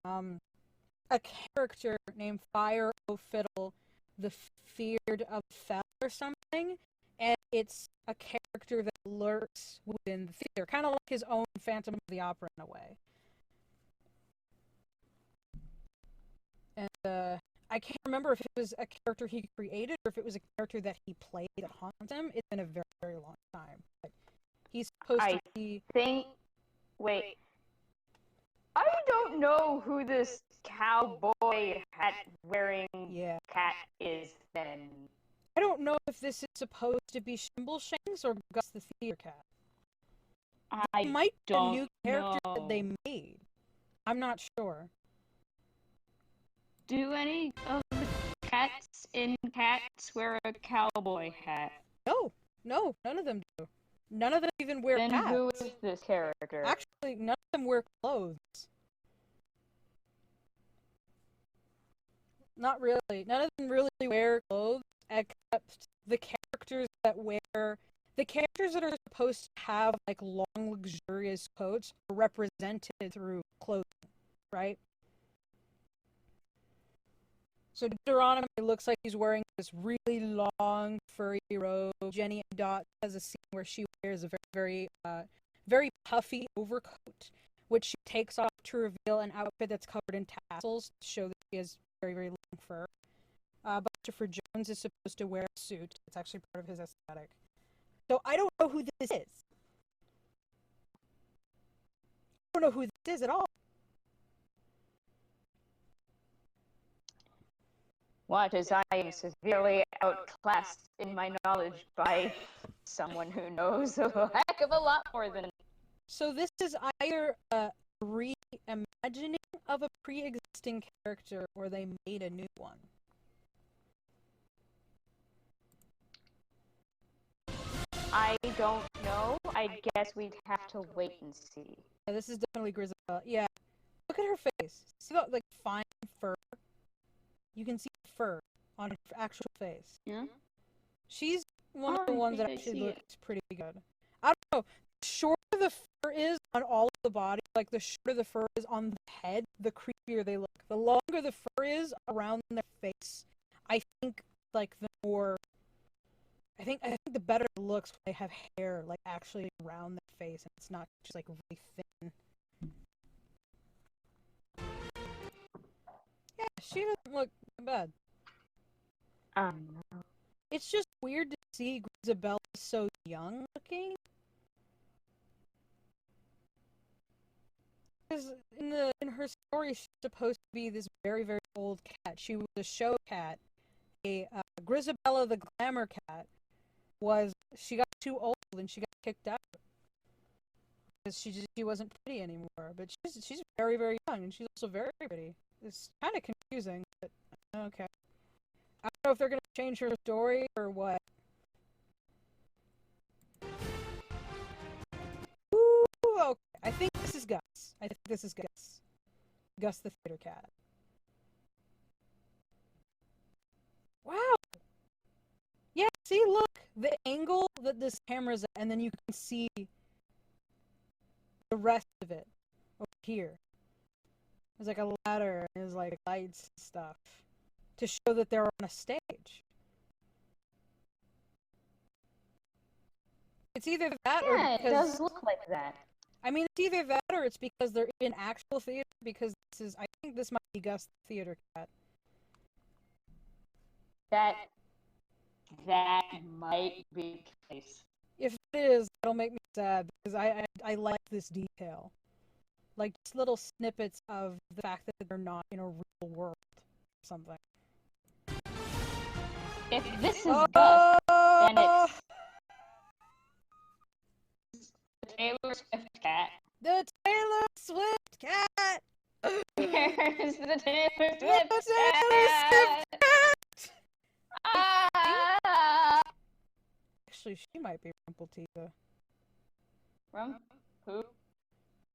a character named Fire O'Fiddle, the Feared of Fell or something, and it's a character that lurks within the theater, kind of like his own Phantom of the Opera in a way. And I can't remember if it was a character he created or if it was a character that he played that haunts him. It's been a very, very long time. But He's supposed to I be... think. Wait. I don't know who this cowboy hat wearing Yeah. cat is then. I don't know if this is supposed to be Shimbleshanks or Gus the Theater Cat. I It might be a don't new character that they know. made. I'm not sure. Do any of the cats in Cats wear a cowboy hat? No, none of them do. None of them even wear Then hats. who is this character? Actually, none of them wear clothes. Not really. None of them really wear clothes, except the characters that wear... The characters that are supposed to have, like, long, luxurious coats are represented through clothing, right? So Deuteronomy looks like he's wearing this really long, furry robe. Jenny and Dot has a scene where she wears a very, very puffy overcoat, which she takes off to reveal an outfit that's covered in tassels to show that she has very long fur. But Christopher Jones is supposed to wear a suit. It's actually part of his aesthetic. So I don't know who this is. I don't know who this is at all. What, as I am severely outclassed in my knowledge by someone who knows a heck of a lot more than... So this is either a reimagining of a pre-existing character, or they made a new one. I don't know. I guess we'd have to wait and see. Yeah, this is definitely Grisabella. Yeah, look at her face. See that, like, fine fur? You can see fur on her actual face. Yeah? She's one of the I ones that think I actually see it. looks pretty good. I don't know. The shorter the fur is on all of the body, like the shorter the fur is on the head, the creepier they look. The longer the fur is around their face, I think, like, the more... I think the better it looks when they have hair, like, actually around their face, and it's not just, like, really thin. Yeah, she doesn't look bad. No. It's just weird to see Grisabella so young looking. Because in her story, she's supposed to be this very old cat. She was a show cat. Grisabella the glamour cat she got too old and she got kicked out because she wasn't pretty anymore. But she's very young, and she's also very pretty. It's kind of confusing, but okay. I don't know if they're gonna change her story or what. Ooh, okay. I think this is Gus. Gus the theater cat. Wow. Yeah, see, look, the angle that this camera's at, and then you can see the rest of it over here. There's like a ladder, and there's like lights and stuff to show that they're on a stage. It's either that or Yeah, because... it does look like that. I mean, it's either that or it's because they're in actual theater, because I think this might be Gus the theater cat. That might be the case. If it is, that'll make me sad, because I like this detail. Like, just little snippets of the fact that they're not in a real world or something. If this is Gus, then it's the Taylor Swift cat. The Taylor Swift cat! There's the Taylor Swift The Taylor cat! Swift cat! Ah! Actually, she might be Rumpelteaza. Who?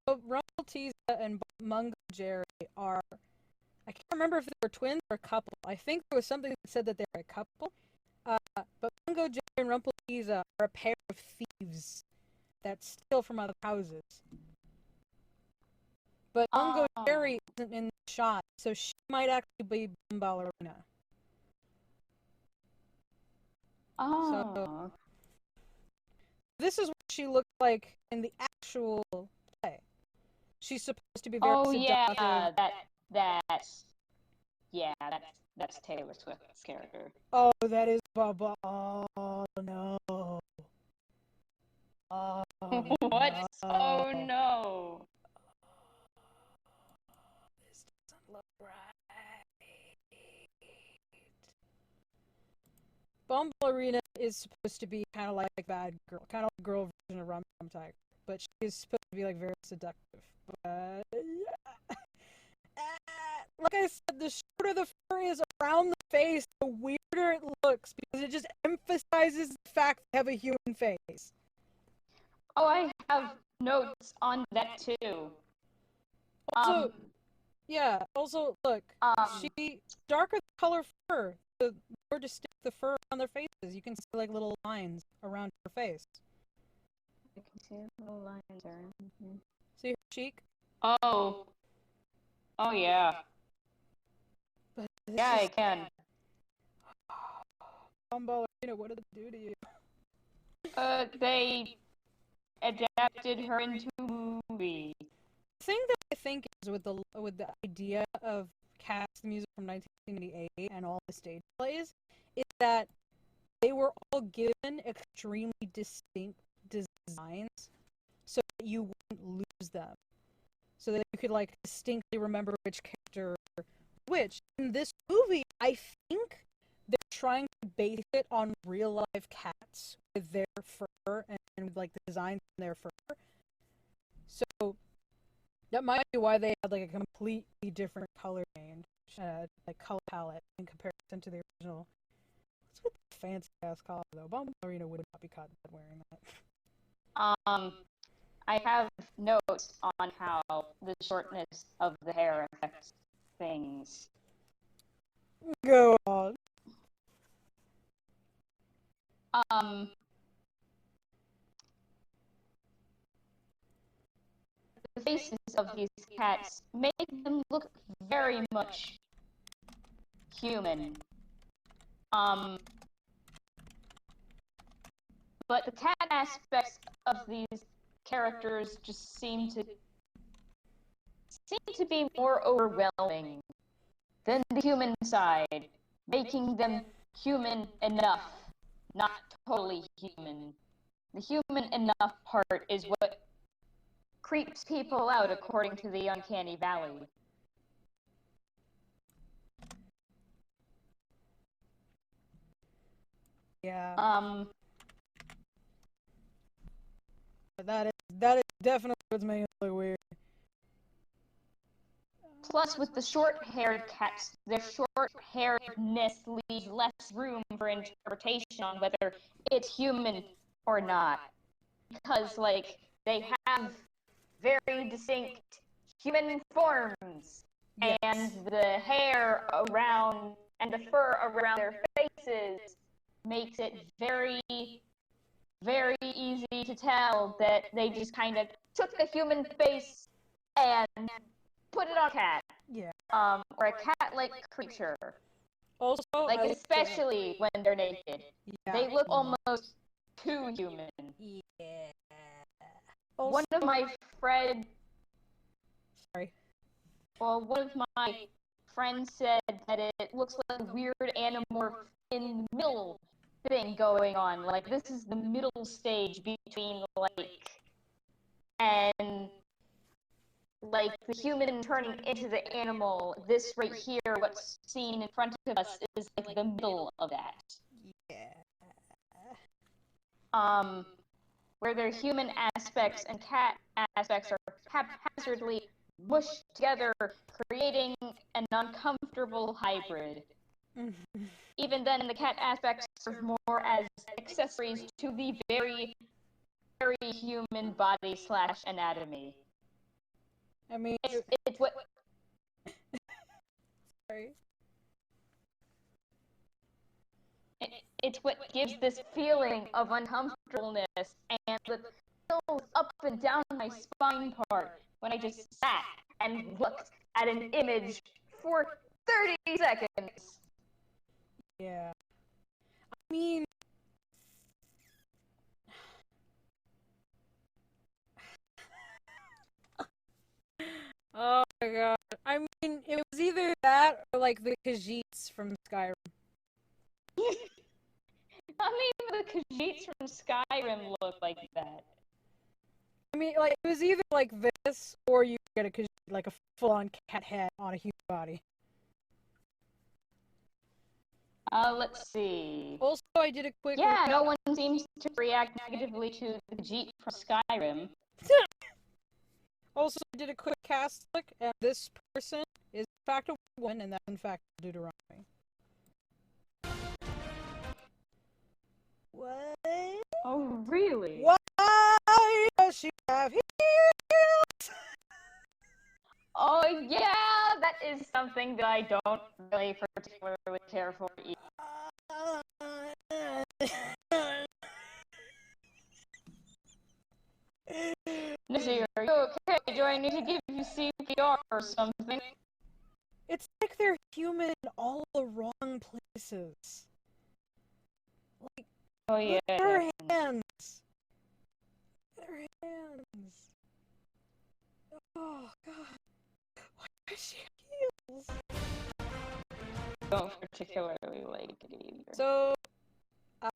So, Rumpelteaza and Mungo Jerry are... I can't remember if they were twins or a couple. I think there was something that said that they were a couple. But Mungo Jerry and Rumpelteaza are a pair of thieves that steal from other houses. But Mungo Jerry isn't in the shot, so she might actually be Ballerina. Oh. So, this is what she looked like in the actual play. She's supposed to be very seductive. That's Taylor Swift's character. Oh, that is Bubba. Oh, no. Oh, What? no. Oh no. This doesn't look right. Bumblerina is supposed to be kind of like Bad Girl, kind of like girl version of Rum Tum Tiger, but she is supposed to be like very seductive. But yeah. Like I said, the shorter the fur is around the face, the weirder it looks because it just emphasizes the fact they have a human face. Oh, I have notes on that too. Also, yeah. Also, look, she darker the color fur, the more distinct the fur on their faces. You can see like little lines around her face. I can see little lines around. See her cheek? Oh. Oh yeah. But Yeah, I can. Ballerina, what did they do to you? They adapted her into a movie. The thing that I think is with the idea of Cats the music from 1988 and all the stage plays is that they were all given extremely distinct designs so that you wouldn't lose them. So that you could like distinctly remember which character which. In this movie, I think they're trying to base it on real life cats with their fur and like the designs in their fur. So that might be why they had like a completely different color range, like color palette in comparison to the original. What's with the fancy ass collar though? Ballerina would not be caught dead wearing that. I have notes on how the shortness of the hair affects things. Go on. The faces of these cats make them look very much human. But the cat aspects of these characters just seem to be more overwhelming than the human side, making them human enough, not totally human. The human enough part is what creeps people out according to the Uncanny Valley. Yeah. That is definitely what's making it look weird. Plus, with the short-haired cats, their short-hairedness leaves less room for interpretation on whether it's human or not. Because, like, they have very distinct human forms, Yes. and the hair around and the fur around their faces makes it very, very easy to tell that they just kind of took a human face and put it on a cat. Yeah. Or a cat-like creature. Also, Like, especially when they're naked. yeah. They look almost too human. Yeah. One of my friends... Sorry. Well, one of my friends said that it looks like a weird animorph in the middle thing going on. Like, this is the middle stage between, like... And... like the human turning into the animal, this right here, what's seen in front of us, is like the middle of that. Yeah. Where their human aspects and cat aspects are haphazardly mushed together, creating an uncomfortable hybrid. Even then, the cat aspects serve more as accessories to the very, very human body / anatomy. I mean, it's what... Sorry. It's what gives this feeling of uncomfortableness and the chills up and down my spine part when I just sat and looked at an image for 30 seconds. Yeah. I mean, oh my god. I mean, it was either that or like the Khajiits from Skyrim. Not even the Khajiits from Skyrim look like that. I mean, like, it was either like this, or you get it like a full-on cat head on a human body. Let's see. Also, I did a quick. Yeah, no one seems to react negatively to the Jeep from Skyrim. Also, I did a quick cast look, and this person is in fact a woman, and that's in fact Deuteronomy. What? Oh, really? Why does she have heels? Oh, yeah, that is something that I don't really particularly care for either. Missy, are you okay? Do I need to give you CPR or something? It's like they're human in all the wrong places. Like, Oh, yeah. look at her hands. Their hands. Oh god. Why does she have heels? Don't particularly like it either. So,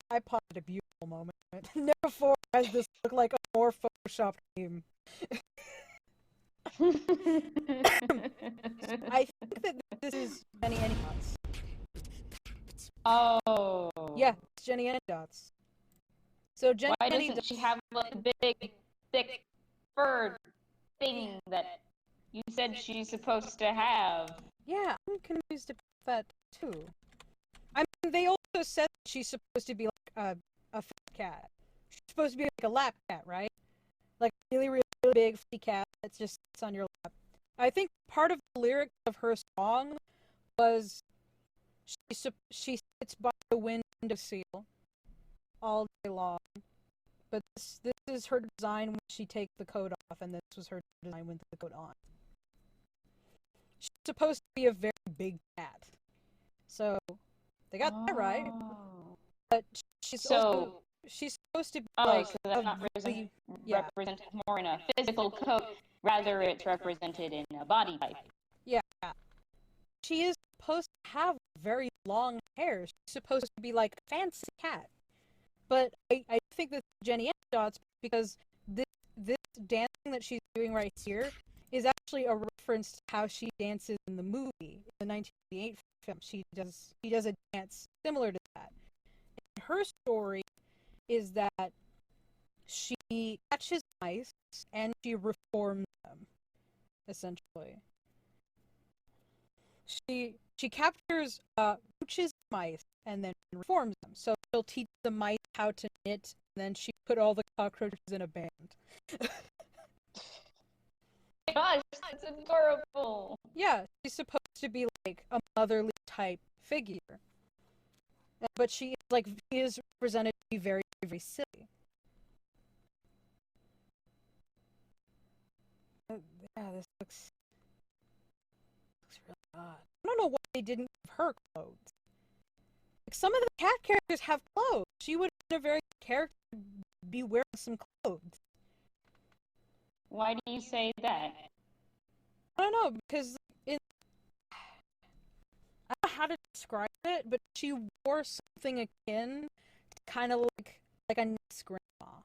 I paused a beautiful moment. Never before has this looked like a more photoshopped game. I think that this is Jenny Anydots. Oh. Yeah, it's Jenny Anydots. So Jenny Why Anydots. doesn't she have like the big, thick fur thing that you said she's supposed to have? Yeah, I'm confused about that too. I mean, they also said that she's supposed to be like a fat cat. She's supposed to be like a lap cat, right? Like a really, really, really big fluffy cat that just sits on your lap. I think part of the lyrics of her song was she sits by the windowsill all day long. But this is her design when she takes the coat off, and this was her design with the coat on. She's supposed to be a very big cat. So, they got that right. But she's supposed to be like so that's not really, represented more in a physical coat, rather it's represented in a body type. Yeah. She is supposed to have very long hair. She's supposed to be like a fancy cat. But I think that's Jenny Anydots because this dancing that she's doing right here is actually a reference to how she dances in the movie, in the 1988 film. She does a dance similar to that. And her story is that she catches mice and she reforms them, essentially. She captures roaches mice and then reforms them. So she'll teach the mice how to knit, and then she put all the cockroaches in a band. Gosh, that's adorable. Yeah, she's supposed to be like a motherly type figure. But she is represented to be very, very silly. Yeah, this looks really odd. I don't know why they didn't give her clothes. Like, some of the cat characters have clothes. She would have been a very good character to be wearing some clothes. Why do you say that? I don't know, because I don't know how to describe it, but she wore something akin to kind of like a nice grandma.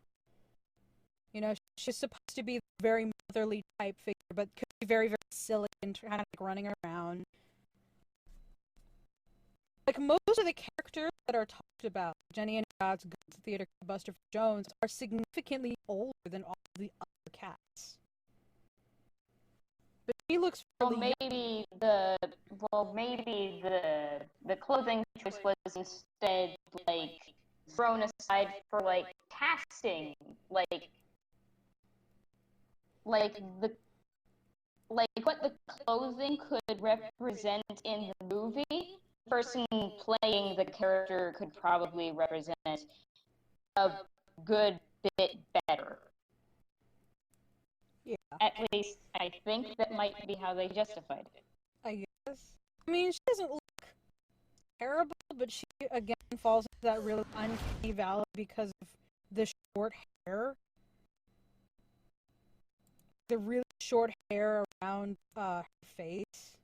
You know, she's supposed to be a very motherly type figure, but could be very, very silly and kind of like running around. Like, most of the characters that are talked about, Jenny Anydots, Ghost Theater, Buster Jones, are significantly older than all the other cats. But she looks really maybe the clothing choice was instead like thrown aside for like casting, like what the clothing could represent in the movie. The person playing the character could probably represent a good bit better. Yeah. At least I think that might be how they justified it. I guess. I mean, she doesn't look terrible, but she, again, falls into that really uncanny valley because of the short hair. The really short hair around her face.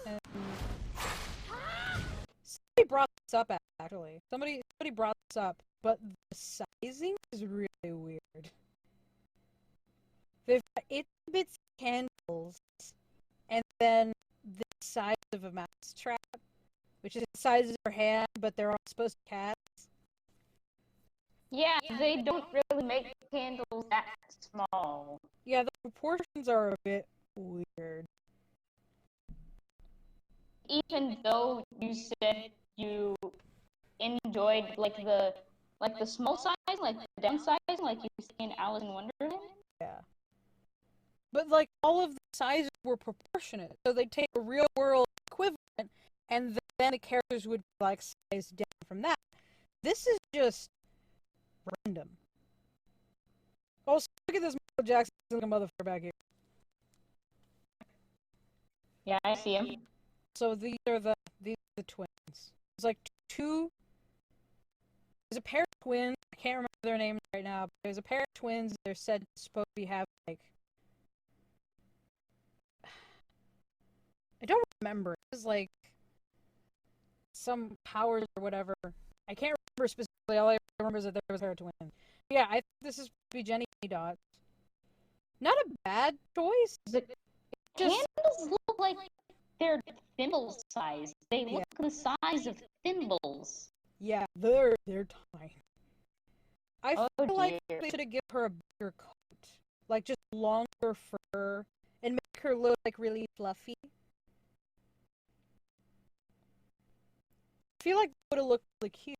And somebody brought this up, actually. Somebody brought this up, but the sizing is really weird. They've got itsy bitsy candles, and then the size of a mouse trap, which is the size of your hand, but they're all supposed to be cats. Yeah, they don't really make candles that small. Yeah, the proportions are a bit weird. Even though you said you enjoyed like the small size, like the downsizing, like you see in Alice in Wonderland. Yeah. But, like, all of the sizes were proportionate. So they take a real world equivalent, and then the characters would be, like, sized down from that. This is just random. Also, look at this Michael Jackson looking motherfucker back here. Yeah, I see him. So these are the twins. There's like two. There's a pair of twins. I can't remember their names right now. But there's a pair of twins. They're said to supposed to have like. I don't remember. It was like some powers or whatever. I can't remember specifically. All I remember is that there was a pair of twins. Yeah, I think this is supposed to be Jenny Dots. Not a bad choice. The candles look like they're thimble size. They look the size of thimbles. Yeah, they're tiny. I feel like dear. they should have given her a bigger coat. Like, just longer fur. And make her look, like, really fluffy. I feel like it would have looked really cute.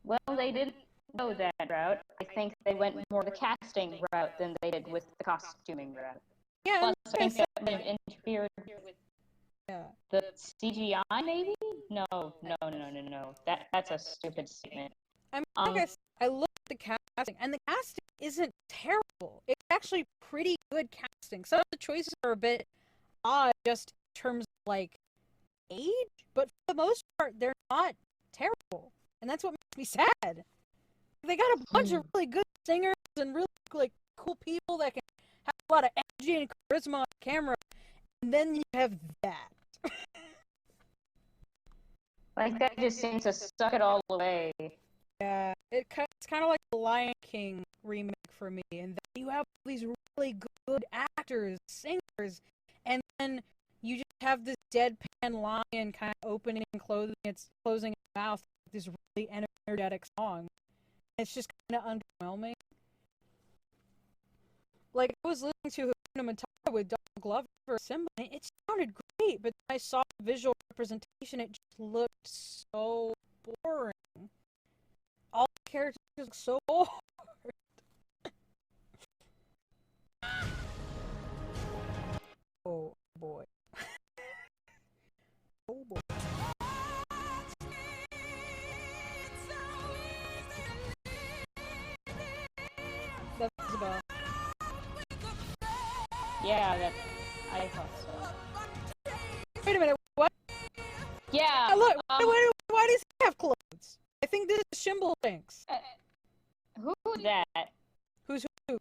Well, they didn't go that route. I think they went more the casting route than they did with the costuming route. Yeah, Plus, I like think that would have interfered with the CGI, maybe? No. That's a stupid statement. I mean, like I said, I looked at the casting, and the casting isn't terrible. It's actually pretty good casting. Some of the choices are a bit odd just in terms of, like, age, but for the most part, they're not terrible. And that's what makes me sad. They got a bunch of really good singers and really, like, cool people that can have a lot of energy and charisma on camera, and then you have that. Like, that just seems to suck it all away. Yeah, it's kind of like the Lion King remake for me, and then you have these really good actors, singers, and then you just have this deadpan lion kind of opening and closing its mouth with this really energetic song. It's just kind of underwhelming. Like, I was listening to Hakuna Matata with Donald Glover for Simba, and it sounded great, but then I saw the visual representation, it just looked so boring. All the characters look so hard. Oh boy. Oh boy. That's Isabel. Yeah, I thought so. Wait a minute, what? Yeah. Look, why does he have clothes? I think this is Shimbleshanks. Who's that? Who's who?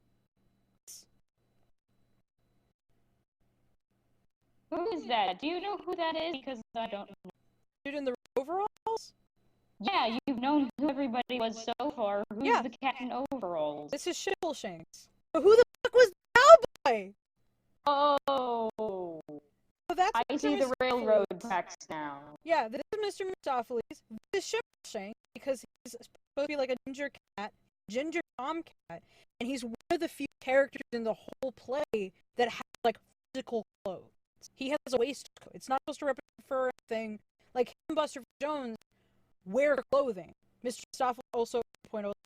Who is that? Do you know who that is? Because I don't know. Dude in the overalls? Yeah, you've known who everybody was so far. Who's the cat in overalls? This is Shimbleshanks. But who the fuck was the cowboy? Oh. So that's I see the railroad tracks now. Yeah, this is Mr. Mistopheles. This is Shimbleshanks because he's supposed to be like a ginger tomcat, and he's one of the few characters in the whole play that has like physical clothes. He has a waistcoat. It's not supposed to represent fur or anything. Like him and Buster Jones wear clothing. Mr. Mistopheles also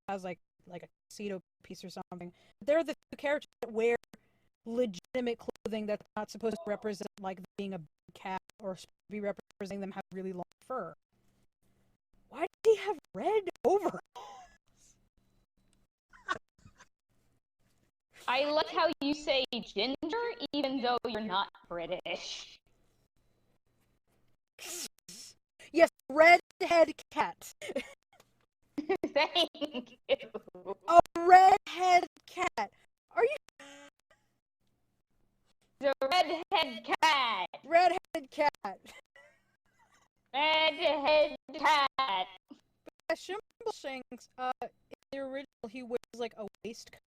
has like a tuxedo piece or something. They're the few characters that wear legitimate clothing that's not supposed to represent like being a big cat or be representing them have really long fur. Why does he have red overalls? I like how you say ginger even though you're not British. Yes, redhead cat. Thank you. A redhead cat. Are you? a redhead cat. Redheaded cat. Redhead cat. Shimbleshanks, in the original, he wears like a waistcoat.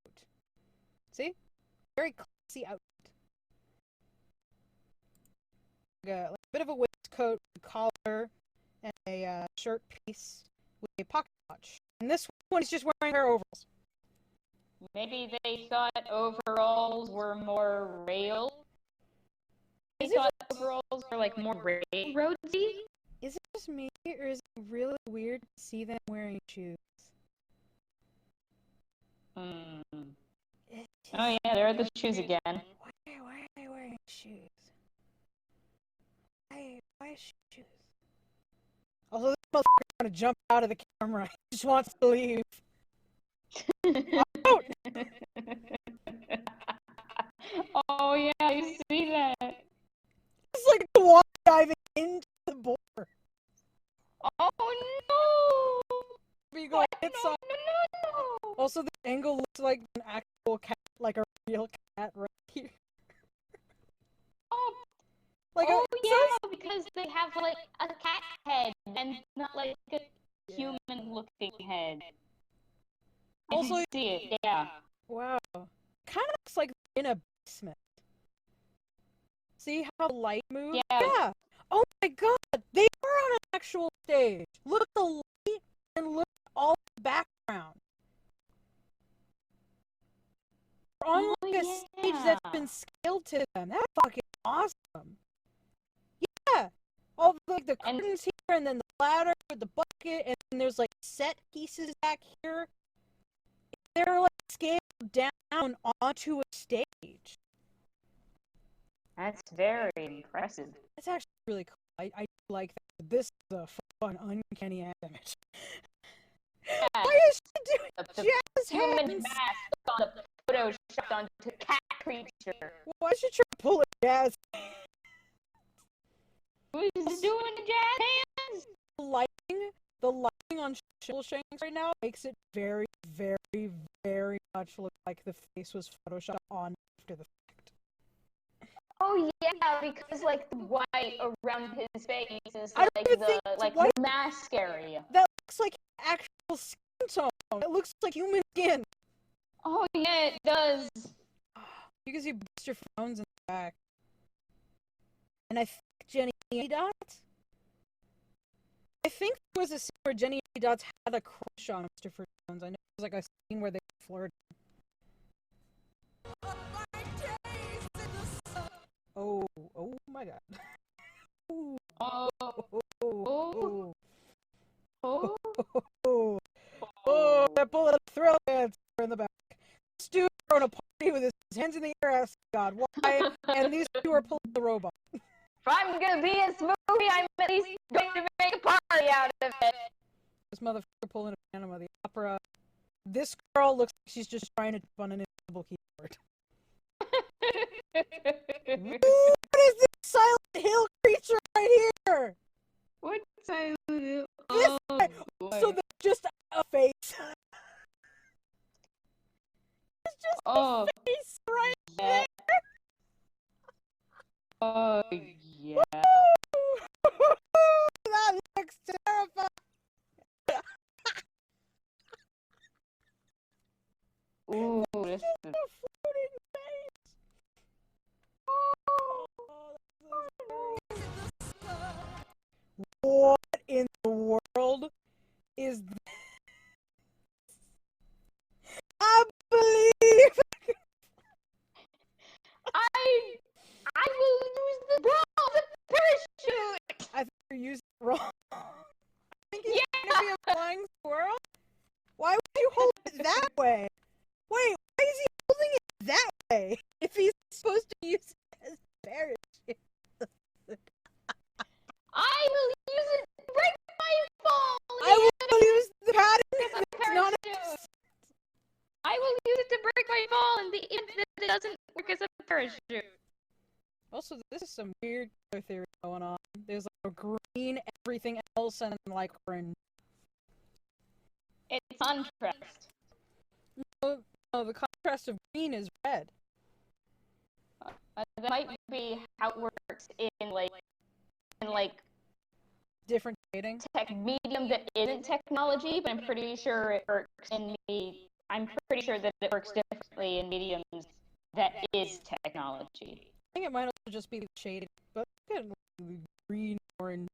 See? Very classy outfit. Like a bit of a waistcoat, a collar, and a shirt piece with a pocket watch. And this one is just wearing her overalls. Maybe they thought overalls were more rail. They Is it thought overalls were like more railroadsy. Is it just me, or is it really weird to see them wearing shoes? Oh yeah, there are the shoes again. Why are they wearing shoes? Why shoes? Also, this motherfucker's gonna jump out of the camera. He just wants to leave. Out! Oh yeah, you see that? It's like the water diving into the board. Oh no! But you go hit No, some. no. Also, the angle looks like an actual cat, like a real cat right here. Oh, Like oh yeah, because they have like a cat head and not like a human-looking head. Also, I see it, yeah. wow. Kind of looks like they're in a basement. See how the light moves? Yeah. Oh my god, they are on an actual stage. Look at the light and look at all the background. They're on like a stage that's been scaled to them. That's fucking awesome. Yeah. All like the curtains here, and then the ladder with the bucket, and then there's like set pieces back here. They're like scaled down onto a stage. That's very impressive. That's actually really cool. I like that. This is a fun, uncanny image. Yeah. Why is she doing jazz human hands? mask on the photoshopped onto cat creature? Why should you pull a jazz? Who's doing the jazz hands? The lighting on Shimbleshanks right now makes it very, very, very much look like the face was photoshopped on after the fact. Oh yeah, because like the white around his face is I don't like even think it's white. the mask area. That looks like actual skin tone. It looks like human skin. Oh yeah, it does. You can see Buster Frowns in the back. And I think Jenny Dots? I think there was a scene where Jenny Dots had a crush on Christopher Jones. I know it was like a scene where they flirted. Oh my god. Ooh. Oh. Oh. Oh. Oh, they're pulling a thrill dancer in the back. This dude throwing a party with his hands in the air, asking God why, and these two are pulling the robot. If I'm gonna be in this movie, I'm at least going to make a party out of it. This motherfucker pulling a Phantom of the Opera. This girl looks like she's just trying to type on an invisible keyboard. What is this Silent Hill creature right here? What Silent Hill? This guy. So there's just a face. It's just a face right there. Oh yeah. That looks terrifying. Ooh, this is a floating face. What in the world is this? I believe. I will use the ball as a parachute. I think you're using it wrong. I think he's gonna be a flying squirrel. Why would you hold it that way? Wait, why is he holding it that way? If he's supposed to use it as a parachute. I will use it to break my fall. I will use the pattern. Not I will use it to break my fall in the event that it doesn't work as a parachute. Also, this is some weird color theory going on. There's like a green everything else and like orange. It's contrast. No, the contrast of green is red. That might be how it works in like Different dating. tech medium that isn't technology, but I'm pretty sure it works I'm pretty sure that it works differently in mediums that is technology. I think it might also just be the shading, but look at the green, orange,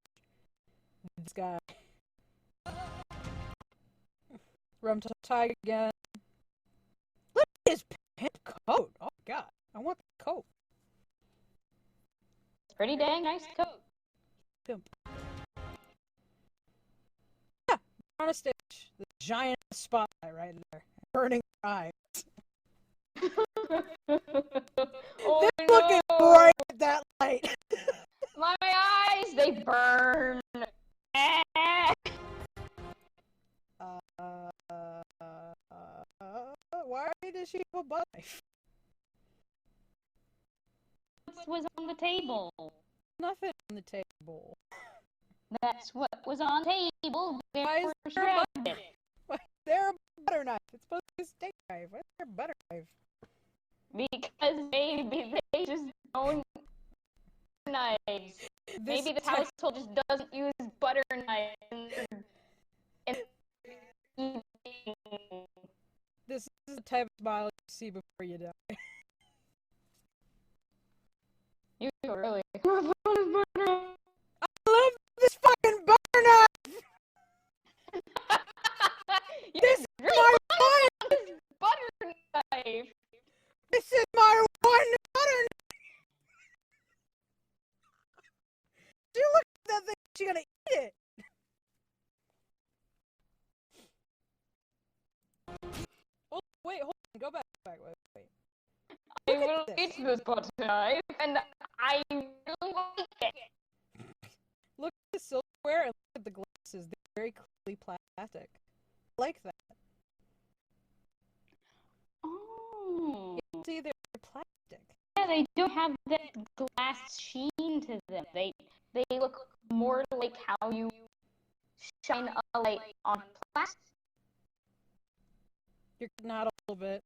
this guy. Rum tie again. Look at his pink coat. Oh my god, I want the coat. It's a pretty dang nice coat. Pimp. Yeah, on a stage. The giant spotlight right there, burning eyes. Oh, They're looking right at that light. My eyes, they burn. Why does she have a butt knife? What was on the table? Nothing on the table. That's what was on the table. Why is Therefore, she there a grabbed butter? it. Why is there a butter knife? It's supposed to be a steak knife. Why is there a butter knife? Because maybe they just don't knives. Maybe this household just doesn't use butter knives in eating. This is the type of smile you see before you die. You really. I love this fucking butter knife! You This is really my want one! this butter knife. This is my one butter knife! She look at that thing, she's gonna eat it! Oh, wait, hold on, go back, wait. I Look will at eat this. this butter knife, and I really like it. Look at the silverware and look at the glasses. They're very clearly plastic. I like that. Oh. You see, they're plastic. Yeah, they don't have that glass sheen to them. They look more like how you shine a light on plastic. You're getting out a little bit.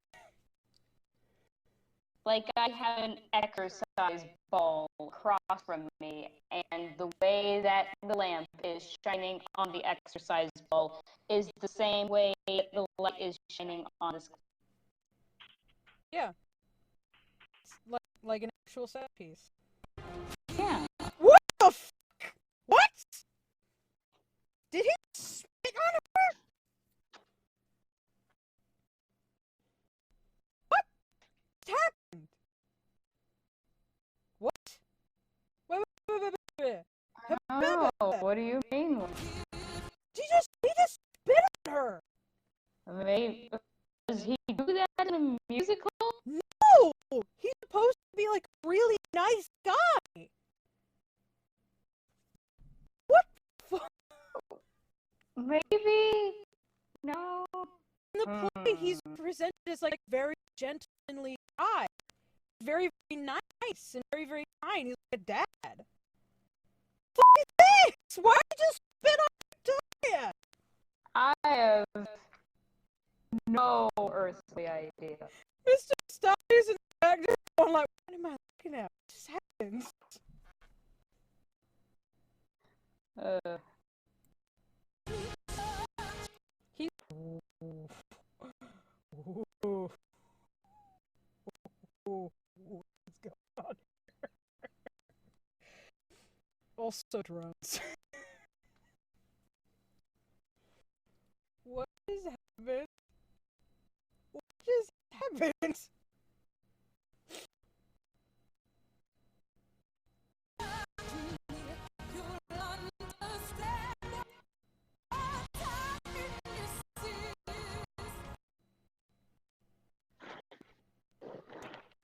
Like I have an exercise ball across from me, and the way that the lamp is shining on the exercise ball is the same way the light is shining on this. Yeah. It's like an actual set piece. Yeah. What the fuck? What? Did he spit on her? What happened? What? Wait. Oh, what do you mean? He just spit on her. Maybe does he do that in a musical? No! He's supposed to be like a really nice guy. What the fuck? Maybe no. In the play, he's presented as like very gentlemanly guy. Very, very nice and very, very kind. He's like a dad. What is this? Why did you spit on Victoria? I have no earthly idea. Mr. Stiles in the back just going like, what am I looking at? What just happened? He's... What's going on here? Also drones. What just happened? What just happened?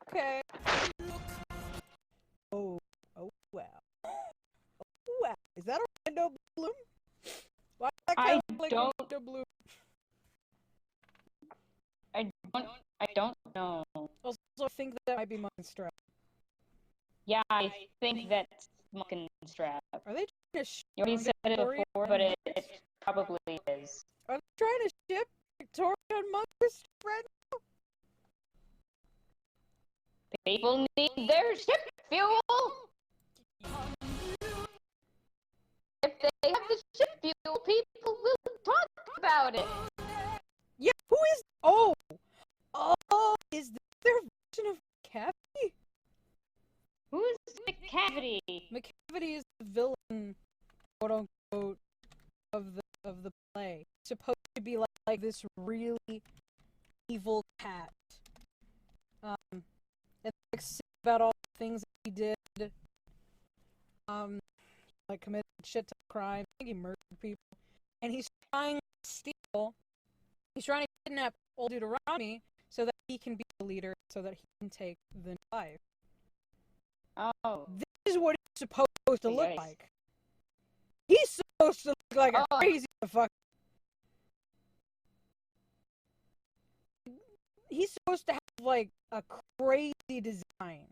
Okay. Oh wow. Oh wow. Is that Orlando Bloom? Why is that kind of like Orlando Bloom? I don't know. Also, I think that might be Monkstrap. Yeah, I think that's Muckenstrap. Are they trying to ship You already said it Victoria before, but it probably is. Are they trying to ship Victoria and Monkstrap right now? People need their ships. fuel? If they have the ship fuel, people will talk about it. Yeah, who is... Oh, is this their version of McCavity? Who's McCavity? McCavity is the villain, quote unquote, of the play. It's supposed to be like this really evil cat. And like sick about all the things that he did. Like committed shit ton of crime. I think he murdered people. And he's trying to steal. He's trying to kidnap old Deuteronomy so that he can be the leader, so that he can take the new life. Oh. This is what he's supposed to look Yikes. like. He's supposed to look like a Oh. crazy fuck. He's supposed to have like a crazy design.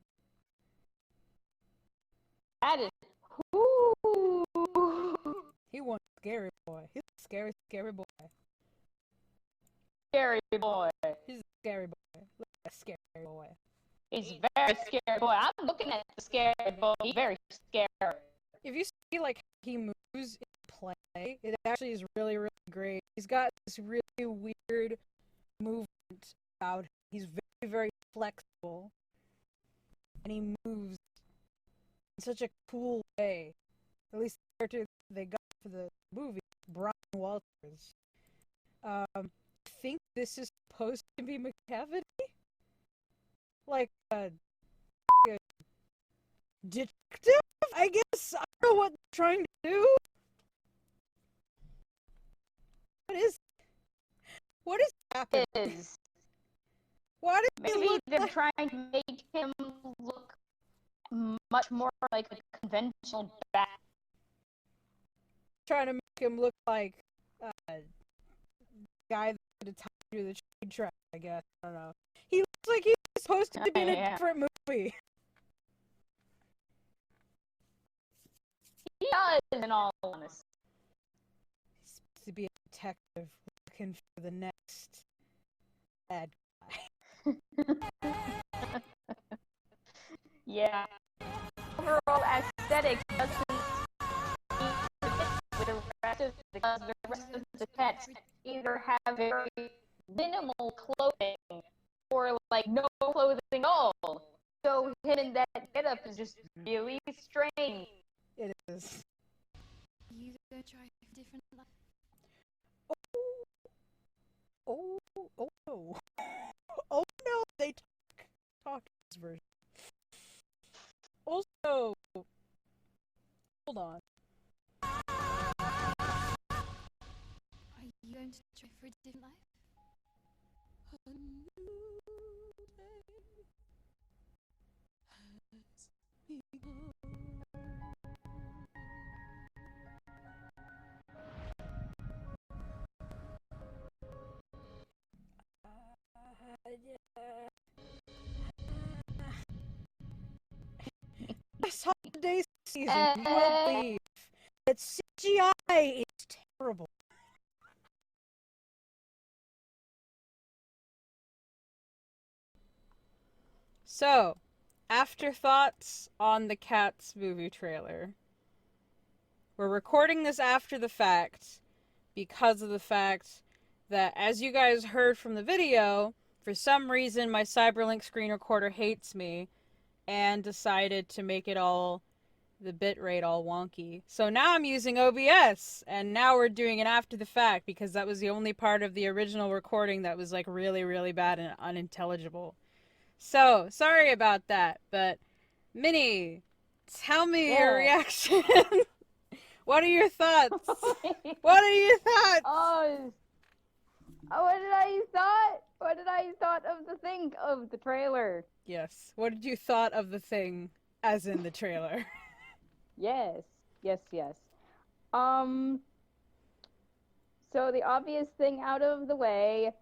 That is. Ooh. He wants scary boy. He's a scary, scary boy. Scary boy. He's a scary boy. Look at that scary boy. He's a very scary boy. I'm looking at the scary boy. He's very scary. If you see like how he moves in play, it actually is really, really great. He's got this really weird movement about him. He's very, very flexible. And he moves in such a cool way. At least the character they got for the movie, Brian Walters. I think this is supposed to be McCavity? Like a detective, I guess? I don't know what they're trying to do. What is happening? Is. Why does he Maybe look they're like... trying to make him look much more like a conventional bat. Trying to make him look like a guy that could have tied to the trade track, I guess. I don't know. He looks like he's supposed to be in a different movie. He does, in all honesty. He's supposed to be a detective looking for the next bad guy. Yeah. Overall aesthetic doesn't fit with the rest of the pets either have very minimal clothing or like no clothing at all. So him in that getup is just really strange. It is. You go try a different life. Oh no. Oh no, they talk in this version. Also, hold on. Are you going to try for a different life? A new day has begun. This holiday season, you won't believe that CGI is terrible. So, afterthoughts on the Cats movie trailer. We're recording this after the fact because of the fact that, as you guys heard from the video, for some reason my Cyberlink screen recorder hates me and decided to make it all, the bitrate all wonky. So now I'm using OBS, and now we're doing it after the fact because that was the only part of the original recording that was like really, really bad and unintelligible. So, sorry about that, but Minnie, tell me your reaction. What are your thoughts? What are your thoughts? Oh, what did I thought? What did I thought of the thing of the trailer? Yes. What did you thought of the thing, as in the trailer? Yes. So the obvious thing out of the way,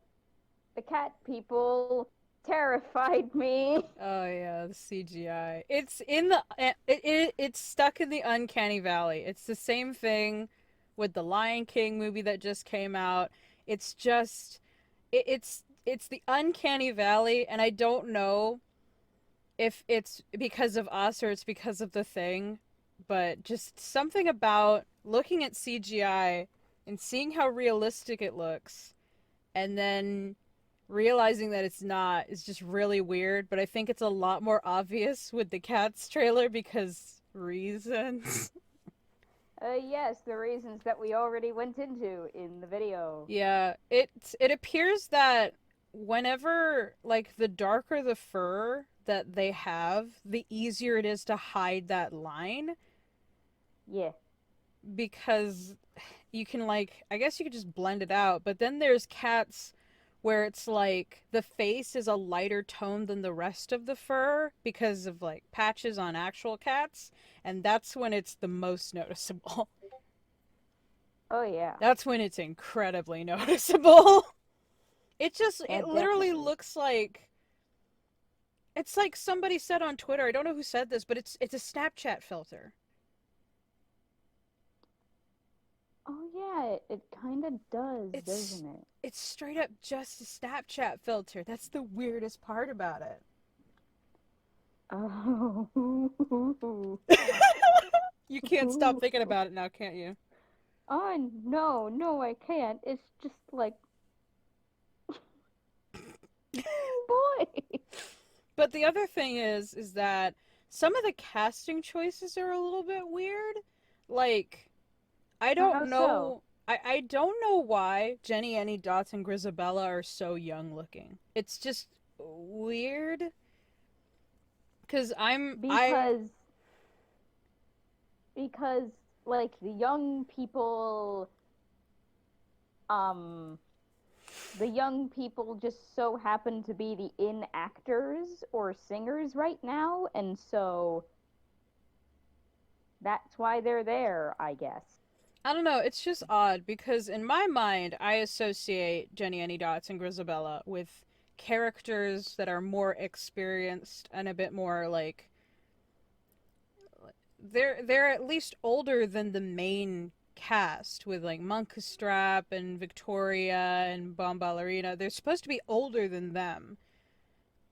the cat people terrified me. Oh yeah, the CGI. It's in the it's stuck in the uncanny valley. It's the same thing with the Lion King movie that just came out. It's just it's the uncanny valley, and I don't know if it's because of us or it's because of the thing, but just something about looking at CGI and seeing how realistic it looks and then realizing that it's not is just really weird, but I think it's a lot more obvious with the Cats trailer because reasons. Yes, the reasons that we already went into in the video. Yeah, it appears that whenever like the darker the fur that they have, the easier it is to hide that line Yeah. because you can like I guess you could just blend it out, but then there's cats where it's like the face is a lighter tone than the rest of the fur because of like patches on actual cats, and that's when it's the most noticeable. Oh yeah. That's when it's incredibly noticeable. Yeah, It literally definitely. looks like it's like somebody said on Twitter, I don't know who said this, but it's a Snapchat filter. Oh yeah, it kind of does, It's doesn't it? it's straight up just a Snapchat filter. That's the weirdest part about it. Oh. You can't stop thinking about it now, can't you? Oh no, no, I can't. It's just like, boy. But the other thing is that some of the casting choices are a little bit weird. Like, I don't How so? know. I don't know why Jenny, Annie, Dots, and Grisabella are so young looking. It's just weird. Cause Because because like um the young people just so happen to be the in actors or singers right now, and so that's why they're there, I guess. I don't know. It's just odd because in my mind, I associate Jenny, Annie, Dots, and Grisabella with characters that are more experienced and a bit more like they're at least older than the main cast with like Monkastrap and Victoria and Bomb Ballerina. They're supposed to be older than them.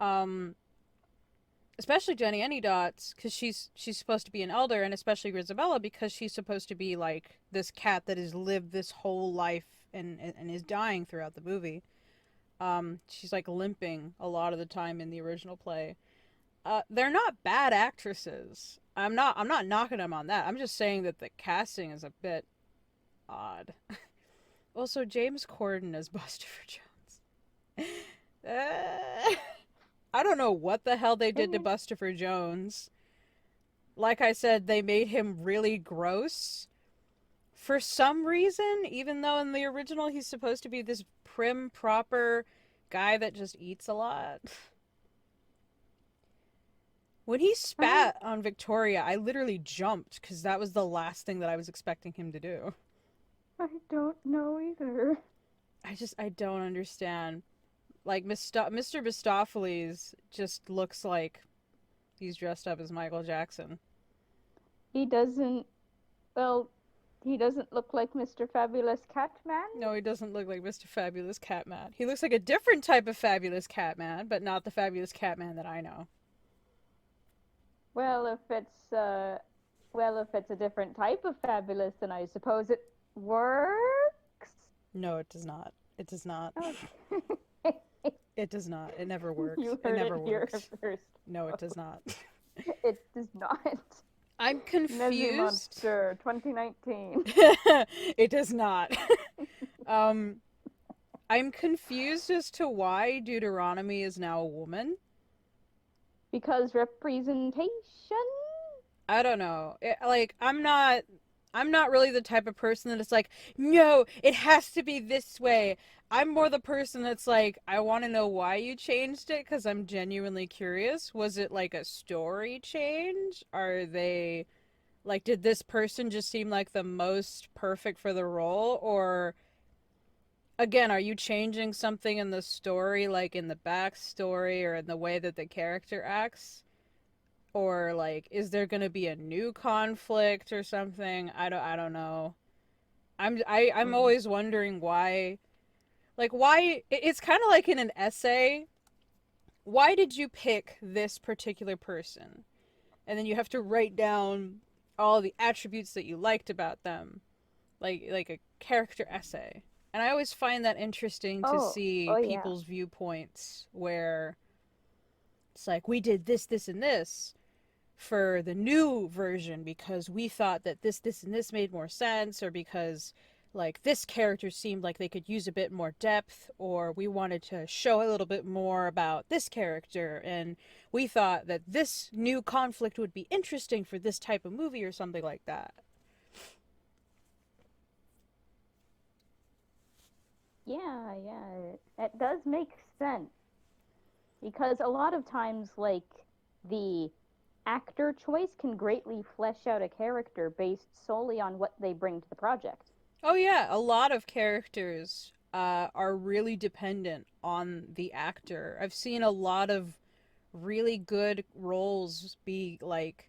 Um, especially Jenny Anydots because she's supposed to be an elder, and especially Grisabella because she's supposed to be like this cat that has lived this whole life and is dying throughout the movie. She's like limping a lot of the time in the original play. They're not bad actresses. I'm not knocking them on that. I'm just saying that the casting is a bit odd. Also, James Corden as Buster Jones. I don't know what the hell they did to Buster Jones. Like I said, they made him really gross for some reason, even though in the original he's supposed to be this prim, proper guy that just eats a lot. When he I spat on Victoria, I literally jumped because that was the last thing that I was expecting him to do. I don't know either. I don't understand. Like, Mr. Mistopheles just looks like he's dressed up as Michael Jackson. He doesn't, well, he doesn't look like Mr. Fabulous Catman. No, he doesn't look like Mr. Fabulous Catman. He looks like a different type of Fabulous Catman, but not the Fabulous Catman that I know. Well, if it's a different type of fabulous, then I suppose it works. No, it does not. It does not. Okay. It does not. It never works. You It heard never it here works. first. No, it does not. It does not. I'm Nezzy confused. Monster 2019. It does not. um, I'm confused as to why Deuteronomy is now a woman. Because representation? I don't know. I'm not really the type of person that is like, no, it has to be this way. I'm more the person that's like, I want to know why you changed it because I'm genuinely curious. Was it like a story change? Are they like, did this person just seem like the most perfect for the role? Or again, are you changing something in the story, like in the backstory or in the way that the character acts? Or like is there going to be a new conflict or something? I don't know. I'm Mm. always wondering why, like why it's kind of like in an essay why did you pick this particular person? And then you have to write down all the attributes that you liked about them, like a character essay. And I always find that interesting to see Oh yeah. people's viewpoints where it's like we did this, this, and this for the new version because we thought that this, and this made more sense, or because like this character seemed like they could use a bit more depth, or we wanted to show a little bit more about this character, and we thought that this new conflict would be interesting for this type of movie or something like that. Yeah, yeah. It does make sense. Because a lot of times, like, the actor choice can greatly flesh out a character based solely on what they bring to the project. Oh yeah, a lot of characters are really dependent on the actor. I've seen a lot of really good roles be like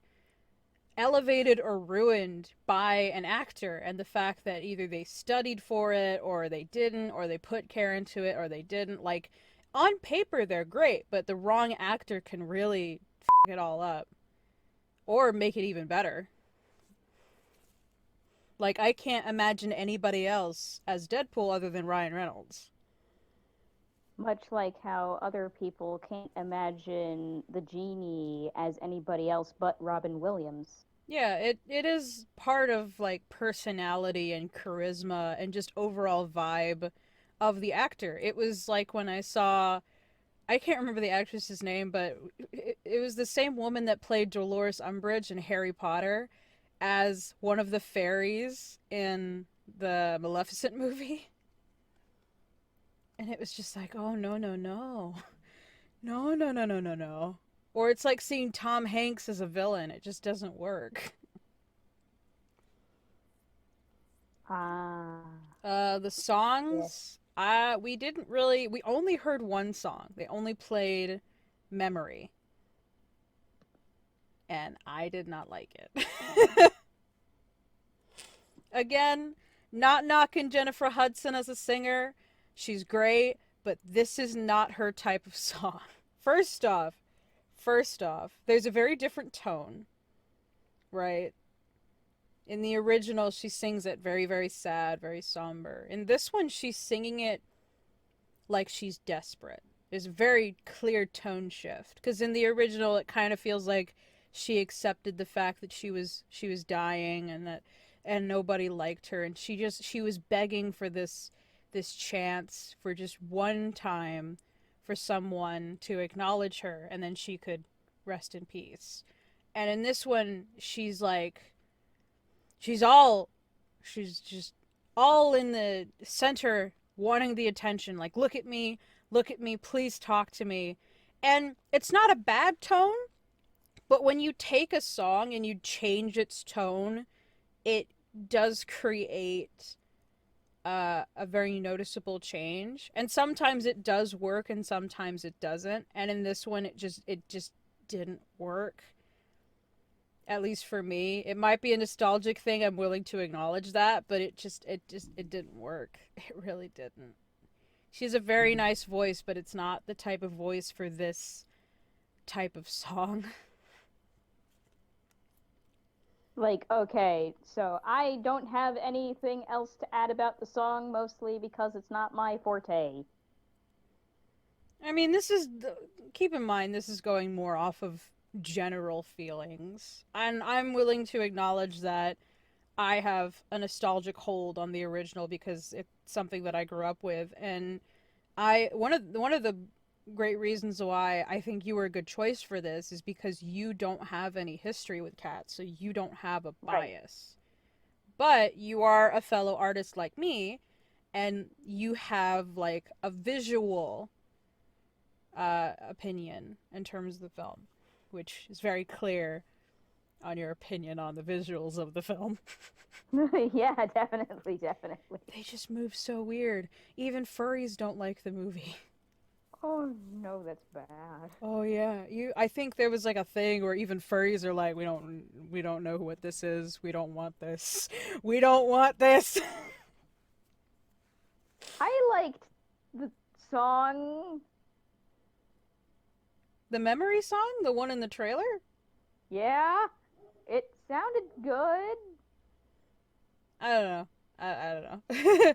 elevated or ruined by an actor, and the fact that either they studied for it or they didn't, or they put care into it or they didn't. Like on paper they're great, but the wrong actor can really f it all up or make it even better. Like I can't imagine anybody else as Deadpool other than Ryan Reynolds. Much like how other people can't imagine the genie as anybody else but Robin Williams. Yeah, it is part of like personality and charisma and just overall vibe of the actor. It was like when I saw, I can't remember the actress's name, but it was the same woman that played Dolores Umbridge in Harry Potter as one of the fairies in the Maleficent movie. And it was just like, oh no no no. No no no no no no. Or it's like seeing Tom Hanks as a villain. It just doesn't work. Ah. The songs, we didn't really, we only heard one song. They only played Memory. And I did not like it. Again, not knocking Jennifer Hudson as a singer. She's great, but this is not her type of song. First off, there's a very different tone, right? In the original, she sings it very, very sad, very somber. In this one, she's singing it like she's desperate. There's a very clear tone shift. Because in the original, it kind of feels like she accepted the fact that she was dying, and nobody liked her, and she was begging for this chance for just one time for someone to acknowledge her, and then she could rest in peace. And in this one, she's all she's just all in the center, wanting the attention, like look at me, please talk to me. And it's not a bad tone, but when you take a song and you change its tone, it does create a very noticeable change. And sometimes it does work and sometimes it doesn't, and in this one it just didn't work, at least for me. It might be a nostalgic thing, I'm willing to acknowledge that, but it didn't work. It really didn't. She has a very nice voice, but it's not the type of voice for this type of song. Like, okay, so I don't have anything else to add about the song, mostly because it's not my forte. I mean, keep in mind this is going more off of general feelings. And I'm willing to acknowledge that I have a nostalgic hold on the original because it's something that I grew up with, and I one of the great reasons why I think you were a good choice for this is because you don't have any history with cats, so you don't have a Right. bias. But you are a fellow artist like me, and you have like a visual opinion in terms of the film, which is very clear on your opinion on the visuals of the film. Yeah, definitely, definitely. They just move so weird. Even furries don't like the movie. Oh no, that's bad. Oh yeah, I think there was like a thing where even furries are like, we don't know what this is. We don't want this. We don't want this. I liked the song The memory song? The one in the trailer? Yeah, it sounded good. I don't know. I don't know.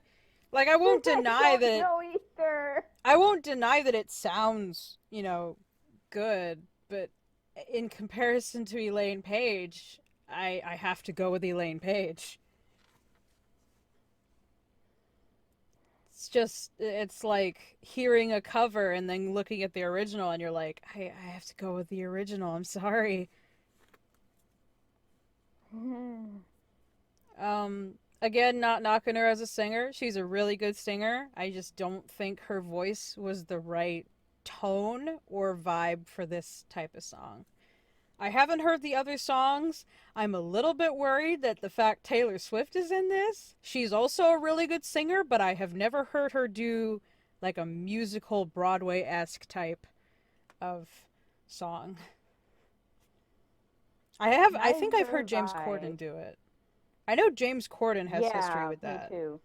Like, I won't I deny don't that know either. I won't deny that it sounds, good, but in comparison to Elaine Page, I have to go with Elaine Page. It's like hearing a cover and then looking at the original and you're like, I have to go with the original. I'm sorry. Again, not knocking her as a singer. She's a really good singer. I just don't think her voice was the right tone or vibe for this type of song. I haven't heard the other songs. I'm a little bit worried that the fact Taylor Swift is in this. She's also a really good singer, but I have never heard her do like a musical Broadway-esque type of song. I think I've Neither heard have James I. Corden do it. I know James Corden has history Yeah, with me that. too.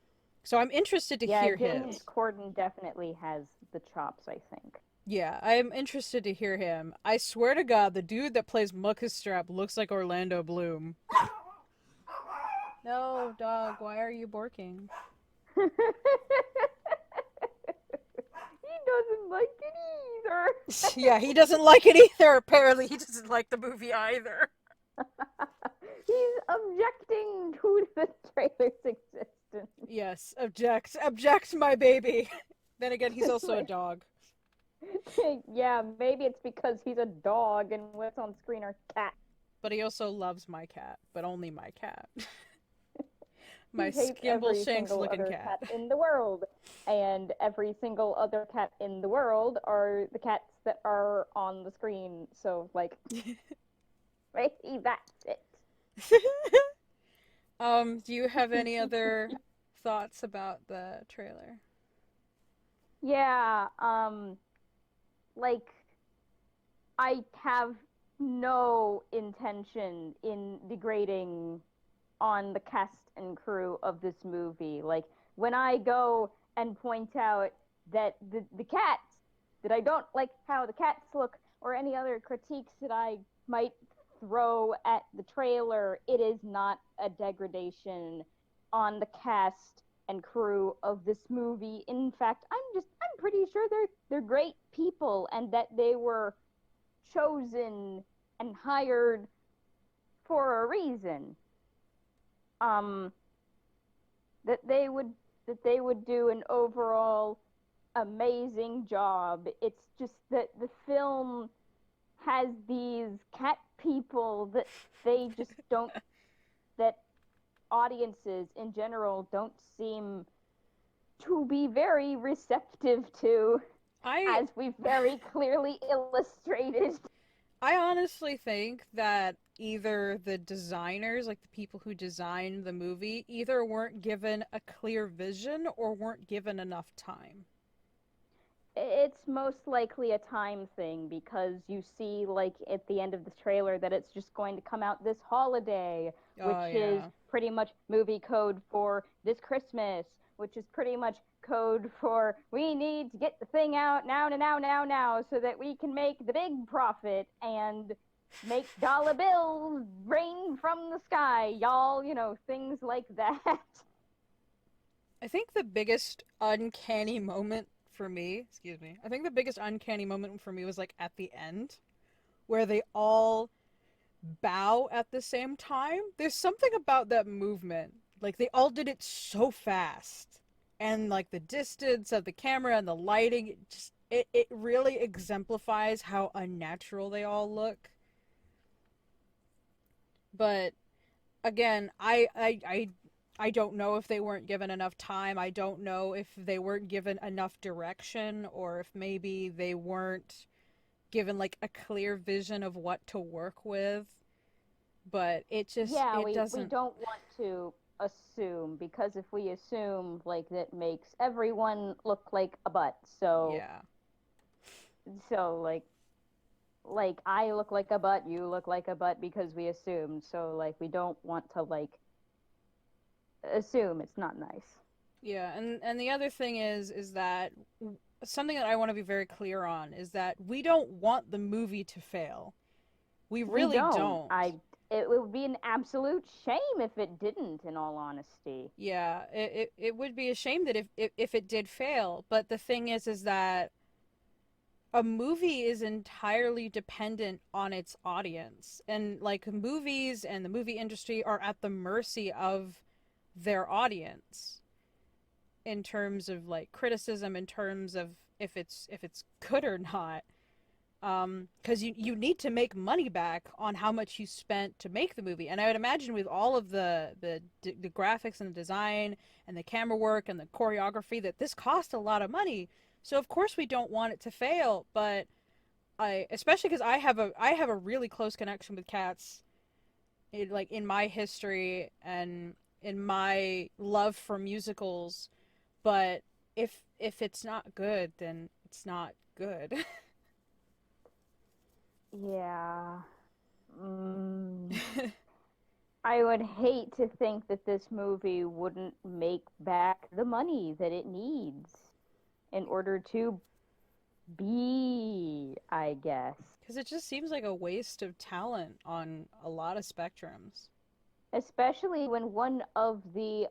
So I'm interested to Yeah, hear James his. Corden definitely has the chops, I think. Yeah, I'm interested to hear him. I swear to God, the dude that plays Muckus Strap looks like Orlando Bloom. No, dog, why are you barking? He doesn't like it either. Yeah, he doesn't like it either. Apparently, he doesn't like the movie either. He's objecting to the trailer's existence. Yes, object, my baby. Then again, he's also a Like, dog. yeah, maybe it's because he's a dog and what's on screen are cats. But he also loves my cat, but only my cat. My He hates skimble every shanks single looking other cat. cat in the world. And every single other cat in the world are the cats that are on the screen. So, like, maybe that's it. Do you have any other thoughts about the trailer? Yeah, like, I have no intention in degrading on the cast and crew of this movie. Like, when I go and point out that the cats, that I don't like how the cats look, or any other critiques that I might throw at the trailer, it is not a degradation on the cast and crew of this movie. In fact, I'm pretty sure they're great people and that they were chosen and hired for a reason. Um, that they would do an overall amazing job. It's just that the film has these cat people that they just don't that audiences in general don't seem to be very receptive to, I as we've very clearly illustrated. I honestly think that either the designers, like the people who designed the movie, either weren't given a clear vision or weren't given enough time. It's most likely a time thing because you see, like, at the end of the trailer that it's just going to come out this holiday, Oh, which is yeah. pretty much movie code for this Christmas, which is pretty much code for we need to get the thing out now, so that we can make the big profit and make dollar bills rain from the sky, y'all, things like that. I think the biggest uncanny moment for me, excuse me, I think the biggest uncanny moment for me was like at the end where they all bow at the same time. There's something about that movement. Like they all did it so fast. And like the distance of the camera and the lighting, it really exemplifies how unnatural they all look. But again, I don't know if they weren't given enough time. I don't know if they weren't given enough direction or if maybe they weren't given like a clear vision of what to work with. But Yeah, it we doesn't. don't want to assume, because if we assume, like, that makes everyone look like a butt. So Yeah. like I look like a butt, you look like a butt because we assumed. So, like, we don't want to, like, assume. It's not nice. Yeah, and the other thing is that something that I want to be very clear on is that we don't want the movie to fail. We We really don't. don't. It would be an absolute shame if it didn't, in all honesty. Yeah, it would be a shame that if it did fail, but the thing is that a movie is entirely dependent on its audience. And like movies and the movie industry are at the mercy of their audience in terms of like criticism, in terms of if it's good or not. Because you need to make money back on how much you spent to make the movie, and I would imagine with all of the graphics and the design and the camera work and the choreography that this cost a lot of money. So of course we don't want it to fail, but I especially because I have a really close connection with cats, like in my history and in my love for musicals. But if it's not good, then it's not good. Yeah. Mm. I would hate to think that this movie wouldn't make back the money that it needs in order to be, I guess. Because it just seems like a waste of talent on a lot of spectrums. Especially when one of the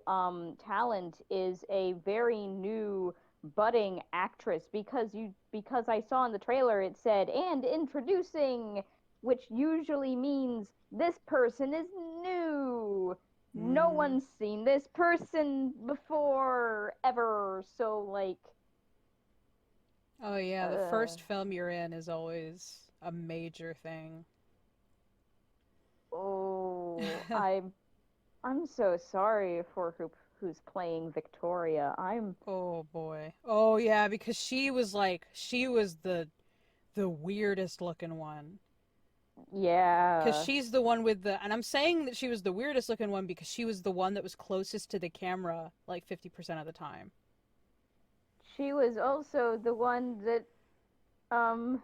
talent is a very new budding actress, because I saw in the trailer it said and introducing, which usually means this person is new. No Mm. one's seen this person before ever, so like Oh yeah, the uh, first film you're in is always a major thing. oh, I'm so sorry for who's playing Victoria. I'm Oh boy. Oh yeah, because she was the weirdest looking one. Because Yeah. she's the one with the, and I'm saying that she was the weirdest looking one because she was the one that was closest to the camera like 50% of the time. She was also the one that um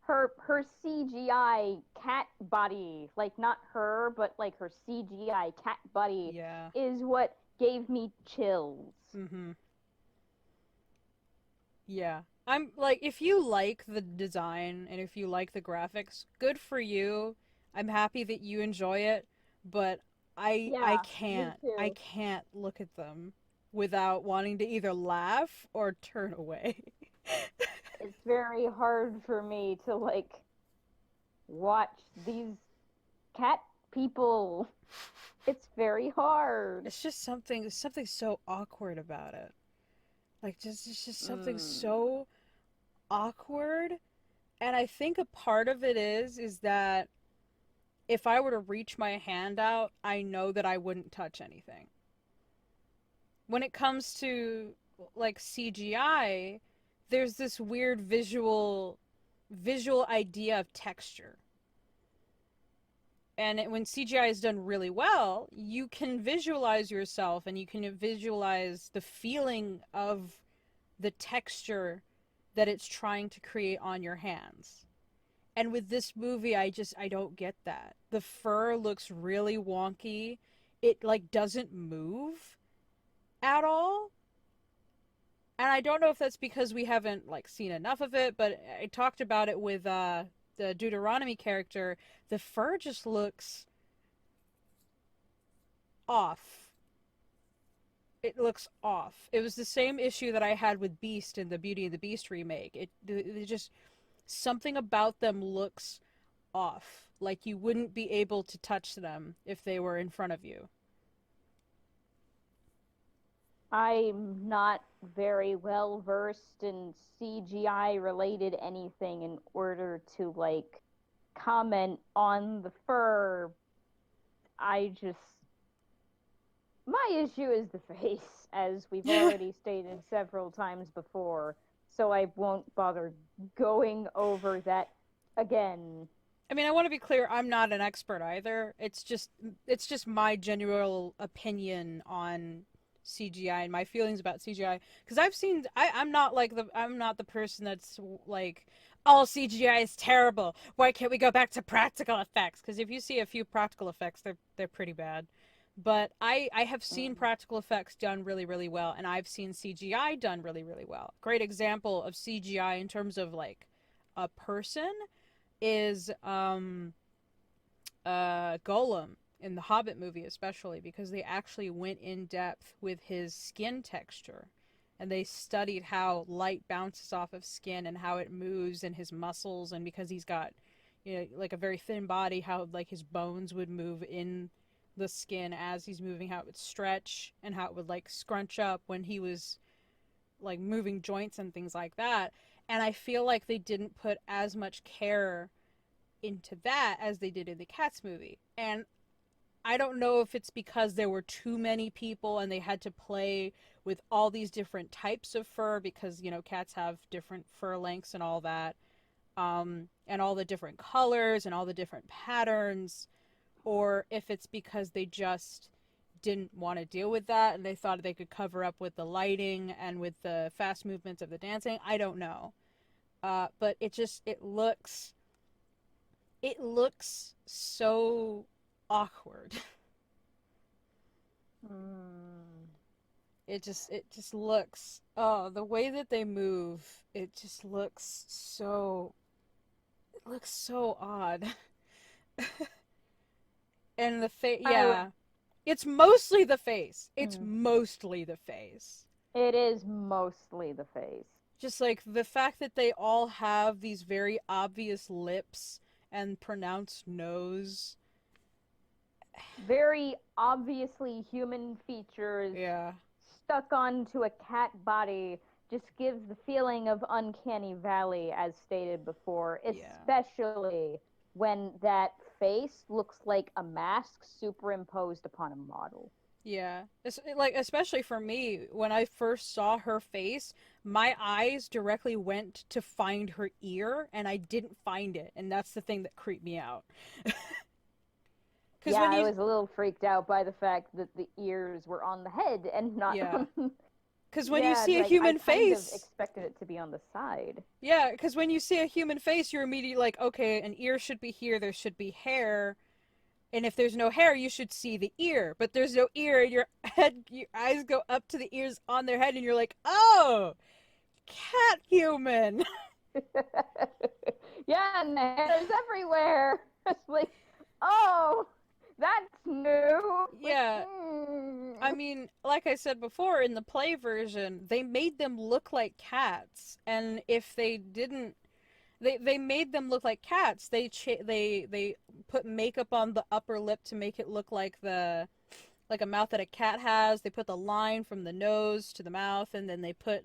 her CGI cat body, like not her, but like her CGI cat body Yeah. is what gave me chills. Mm-hmm. Yeah. I'm like, if you like the design and if you like the graphics, good for you. I'm happy that you enjoy it, but I Yeah, me can't. I too. can't look at them without wanting to either laugh or turn away. It's very hard for me to like watch these cat people. It's very hard. It's just something so awkward about it. Like just it's just something Mm. so awkward. And I think a part of it is that if I were to reach my hand out, I know that I wouldn't touch anything. When it comes to like CGI, there's this weird visual idea of texture. And when CGI is done really well, you can visualize yourself and you can visualize the feeling of the texture that it's trying to create on your hands. And with this movie, I don't get that. The fur looks really wonky. It like doesn't move at all. And I don't know if that's because we haven't like seen enough of it, but I talked about it with the Deuteronomy character. The fur just looks off. It looks off. It was the same issue that I had with Beast in the Beauty and the Beast remake. It just something about them looks off. Like you wouldn't be able to touch them if they were in front of you. I'm not very well versed in CGI related anything in order to like comment on the fur. I just my issue is the face, as we've already stated several times before, so I won't bother going over that again. I mean, I want to be clear, I'm not an expert either. It's just my general opinion on CGI and my feelings about CGI because I'm not the person that's like all CGI is terrible. Why can't we go back to practical effects? Because if you see a few practical effects, they're pretty bad. But I have seen practical effects done really, really well, and I've seen CGI done really, really well. Great example of CGI in terms of like a person is Golem in the Hobbit movie, especially because they actually went in depth with his skin texture, and they studied how light bounces off of skin and how it moves and his muscles, and because he's got, you know, like a very thin body, how like his bones would move in the skin as he's moving, how it would stretch and how it would like scrunch up when he was like moving joints and things like that. And I feel like they didn't put as much care into that as they did in the Cats movie. And I don't know if it's because there were too many people and they had to play with all these different types of fur because, you know, cats have different fur lengths and all that. And all the different colors and all the different patterns, or if it's because they just didn't want to deal with that and they thought they could cover up with the lighting and with the fast movements of the dancing. I don't know. But it looks so awkward. It just looks, oh, the way that they move, it looks so odd. And the face, yeah. It's mostly the face. It's mostly the face. It is mostly the face. Just like the fact that they all have these very obvious lips and pronounced nose. Very obviously human features Yeah. stuck onto a cat body just gives the feeling of uncanny valley, as stated before, Yeah. especially when that face looks like a mask superimposed upon a model. Yeah. It's, like, especially for me, when I first saw her face, my eyes directly went to find her ear, and I didn't find it, and that's the thing that creeped me out. Yeah, I was a little freaked out by the fact that the ears were on the head and not on... Because when you see a human face... I kind of expected it to be on the side. Yeah, because when you see a human face, you're immediately like, okay, an ear should be here, there should be hair, and if there's no hair, you should see the ear. But there's no ear, and your eyes go up to the ears on their head, and you're like, oh, cat human. Yeah, and the hair is everywhere. It's like, oh... That's new. Yeah. I mean, like I said before, in the play version, they made them look like cats. And if they didn't, they made them look like cats. They put makeup on the upper lip to make it look like a mouth that a cat has. They put the line from the nose to the mouth, and then they put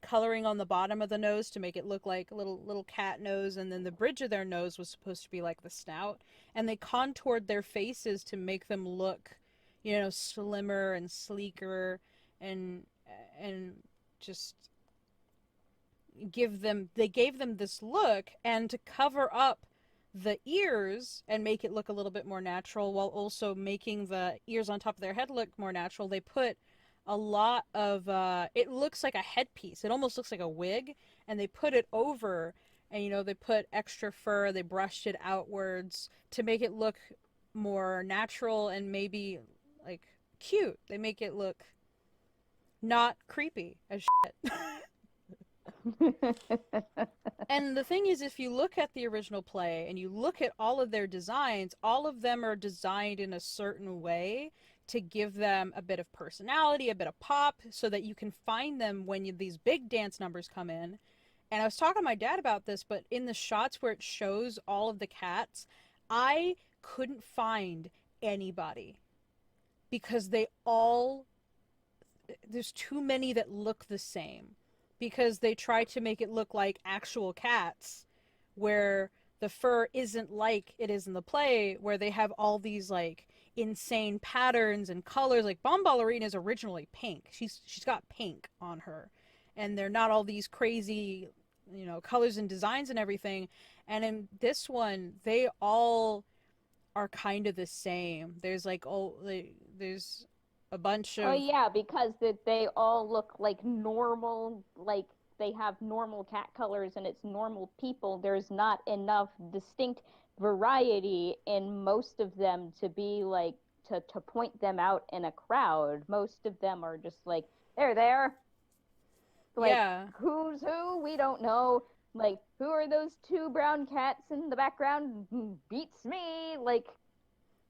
coloring on the bottom of the nose to make it look like a little cat nose, and then the bridge of their nose was supposed to be like the snout, and they contoured their faces to make them look, you know, slimmer and sleeker, and just gave them this look, and to cover up the ears and make it look a little bit more natural while also making the ears on top of their head look more natural, they put a lot of it looks like a headpiece. It almost looks like a wig, and they put it over, and you know, they put extra fur, they brushed it outwards to make it look more natural and maybe like cute. They make it look not creepy as shit. And the thing is, if you look at the original play and you look at all of their designs, all of them are designed in a certain way to give them a bit of personality, a bit of pop, so that you can find them when these big dance numbers come in. And I was talking to my dad about this, but in the shots where it shows all of the cats, I couldn't find anybody because there's too many that look the same, because they try to make it look like actual cats, where the fur isn't like it is in the play, where they have all these like insane patterns and colors. Like Bomb Ballerina is originally pink. She's got pink on her, and they're not all these crazy, you know, colors and designs and everything. And in this one, they all are kind of the same. There's like there's a bunch of... Oh yeah, because they all look like normal, like they have normal cat colors and it's normal people, there's not enough distinct variety in most of them to be like to point them out in a crowd. Most of them are just like, they're there. Like, Yeah. who's who? We don't know. Like, who are those two brown cats in the background? Beats me. Like,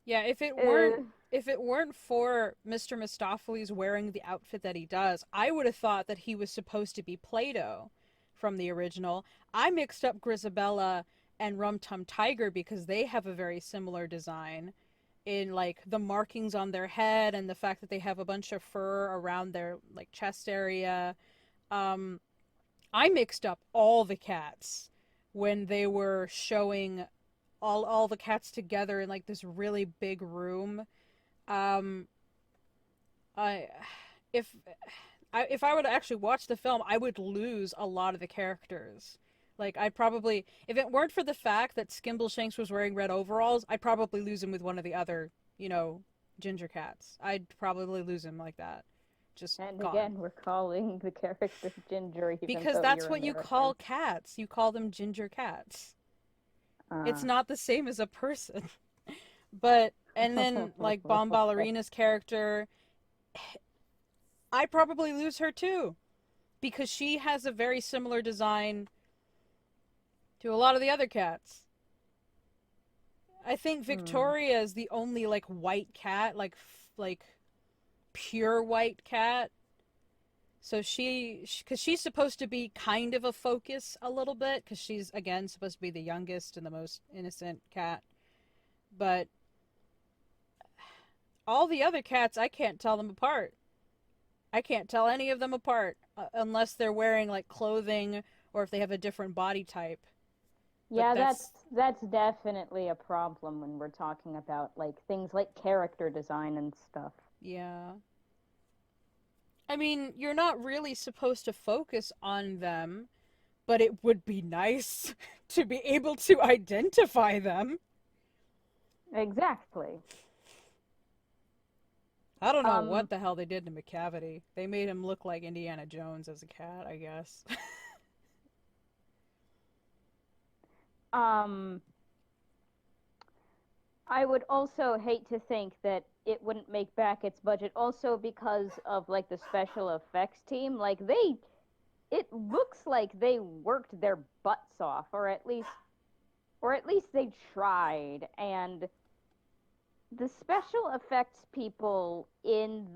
Yeah, if it weren't for Mr. Mistopheles wearing the outfit that he does, I would have thought that he was supposed to be Plato from the original. I mixed up Grisabella and Rum Tum Tiger because they have a very similar design in like the markings on their head and the fact that they have a bunch of fur around their like chest area. Um, I mixed up all the cats when they were showing all the cats together in like this really big room. Um, I if if I were to actually watch the film, I would lose a lot of the characters. Like I'd probably, if it weren't for the fact that Skimbleshanks was wearing red overalls, I'd probably lose him with one of the other, ginger cats. I'd probably lose him like that. Just and gone. again, we're calling the character Ginger, even Because though that's you're what you call cats. You call them ginger cats. It's not the same as a person. But, and then, like, Bomb Ballerina's character, I probably lose her too. Because she has a very similar design to a lot of the other cats. I think Victoria is the only, like, white cat, like, pure white cat. So because she's supposed to be kind of a focus a little bit, because she's, again, supposed to be the youngest and the most innocent cat. But all the other cats, I can't tell them apart. I can't tell any of them apart unless they're wearing like clothing or if they have a different body type. Yeah, that's definitely a problem when we're talking about like things like character design and stuff. Yeah. I mean, you're not really supposed to focus on them, but it would be nice to be able to identify them. Exactly. I don't know what the hell they did to McCavity. They made him look like Indiana Jones as a cat, I guess. I would also hate to think that it wouldn't make back its budget also because of like the special effects team. Like it looks like they worked their butts off, or at least they tried. And the special effects people in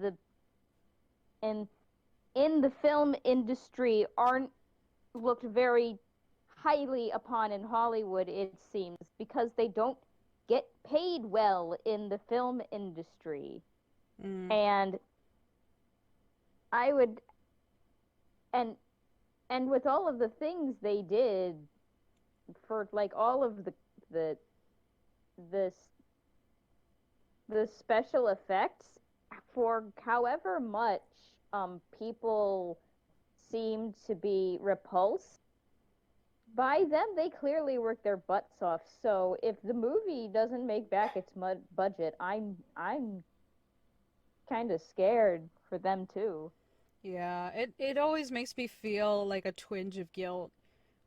in the film industry aren't looked very highly upon in Hollywood, it seems, because they don't get paid well in the film industry. And I would and with all of the things they did for like all of the the the special effects, for however much people seem to be repulsed by them, they clearly work their butts off. So if the movie doesn't make back its budget, I'm kind of scared for them too. Yeah, it always makes me feel like a twinge of guilt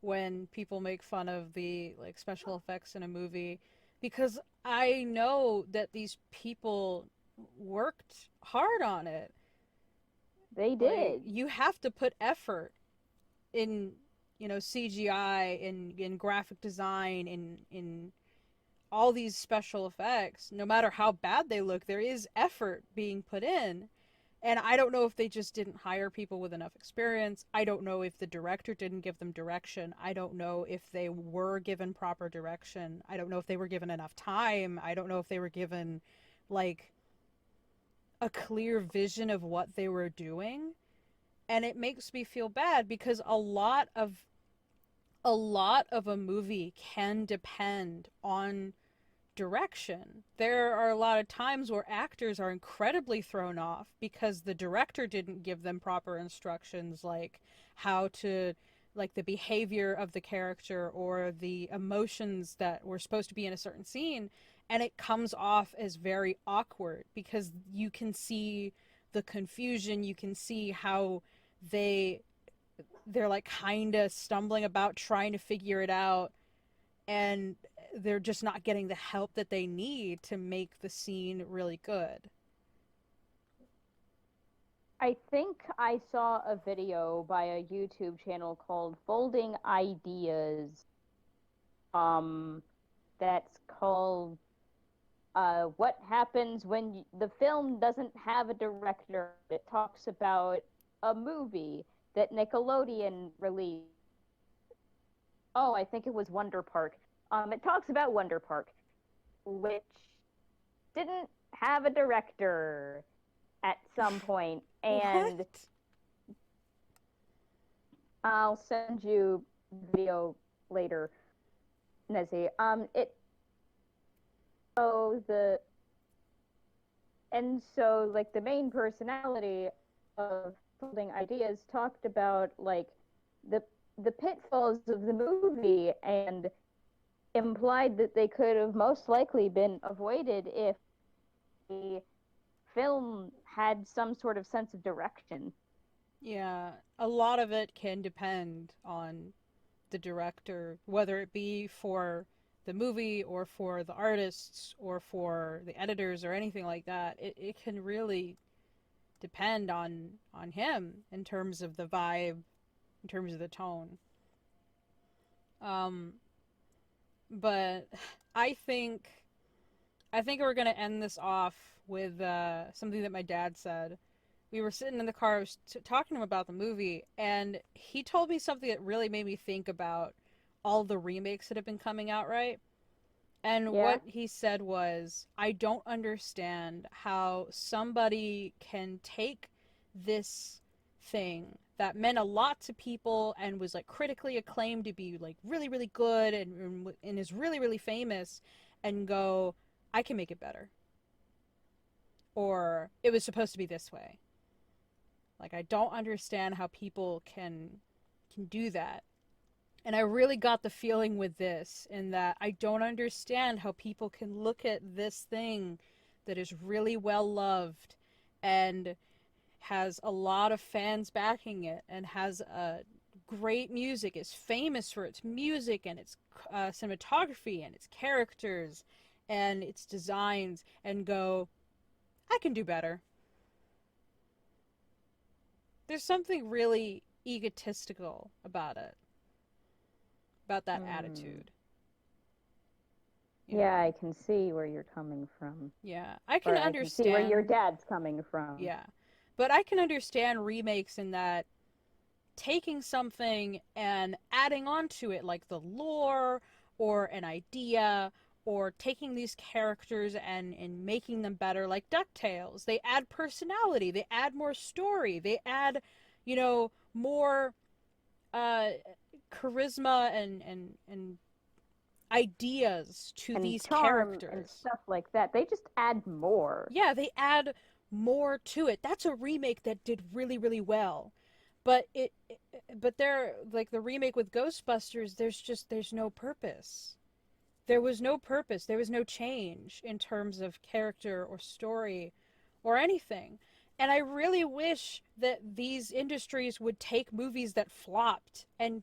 when people make fun of the like special effects in a movie, because I know that these people worked hard on it. They Like did. you have to put effort in, CGI, in graphic design, in all these special effects. No matter how bad they look, there is effort being put in. And I don't know if they just didn't hire people with enough experience. I don't know if the director didn't give them direction. I don't know if they were given proper direction. I don't know if they were given enough time. I don't know if they were given, like, a clear vision of what they were doing. And it makes me feel bad because a lot of a movie can depend on direction. There are a lot of times where actors are incredibly thrown off because the director didn't give them proper instructions, like how to, like the behavior of the character or the emotions that were supposed to be in a certain scene, and it comes off as very awkward because you can see the confusion, you can see how they they're like kind of stumbling about trying to figure it out, and they're just not getting the help that they need to make the scene really good. I think I saw a video by a YouTube channel called Folding Ideas. That's called What Happens When the Film Doesn't Have a Director. It talks about a movie that Nickelodeon released. Oh, I think it was Wonder Park. It talks about Wonder Park, which didn't have a director at some point, and What? I'll send you the video later, Nezzy. It so the and so like the main personality of Folding Ideas talked about like the the pitfalls of the movie and implied that they could have most likely been avoided if the film had some sort of sense of direction. Yeah, a lot of it can depend on the director, whether it be for the movie or for the artists or for the editors or anything like that. It can really depend on him in terms of the vibe, in terms of the tone. Um, but I think I think we're gonna end this off with something that my dad said. We were sitting in the car, I was talking to him about the movie, and he told me something that really made me think about all the remakes that have been coming out, right? And Yeah. what he said was, I don't understand how somebody can take this thing that meant a lot to people and was like critically acclaimed to be like really, really good and is really, really famous and go, I can make it better. Or it was supposed to be this way. Like, I don't understand how people can do that. And I really got the feeling with this in that I don't understand how people can look at this thing that is really well loved and has a lot of fans backing it and has great music, is famous for its music and its cinematography and its characters and its designs, and go, I can do better. There's something really egotistical about it, about that attitude. Yeah, I can see where you're coming from. Yeah, I can Or I understand. can see where your dad's coming from. Yeah, but I can understand remakes in that taking something and adding on to it, like the lore or an idea, or taking these characters and making them better, like DuckTales. They add personality, they add more story, they add, more uh, charisma and ideas to and these charm characters and stuff like that. They just add more. Yeah, they add more to it. That's a remake that did really, really well. But but they're like the remake with Ghostbusters. There's no purpose. There was no purpose. There was no change in terms of character or story, or anything. And I really wish that these industries would take movies that flopped and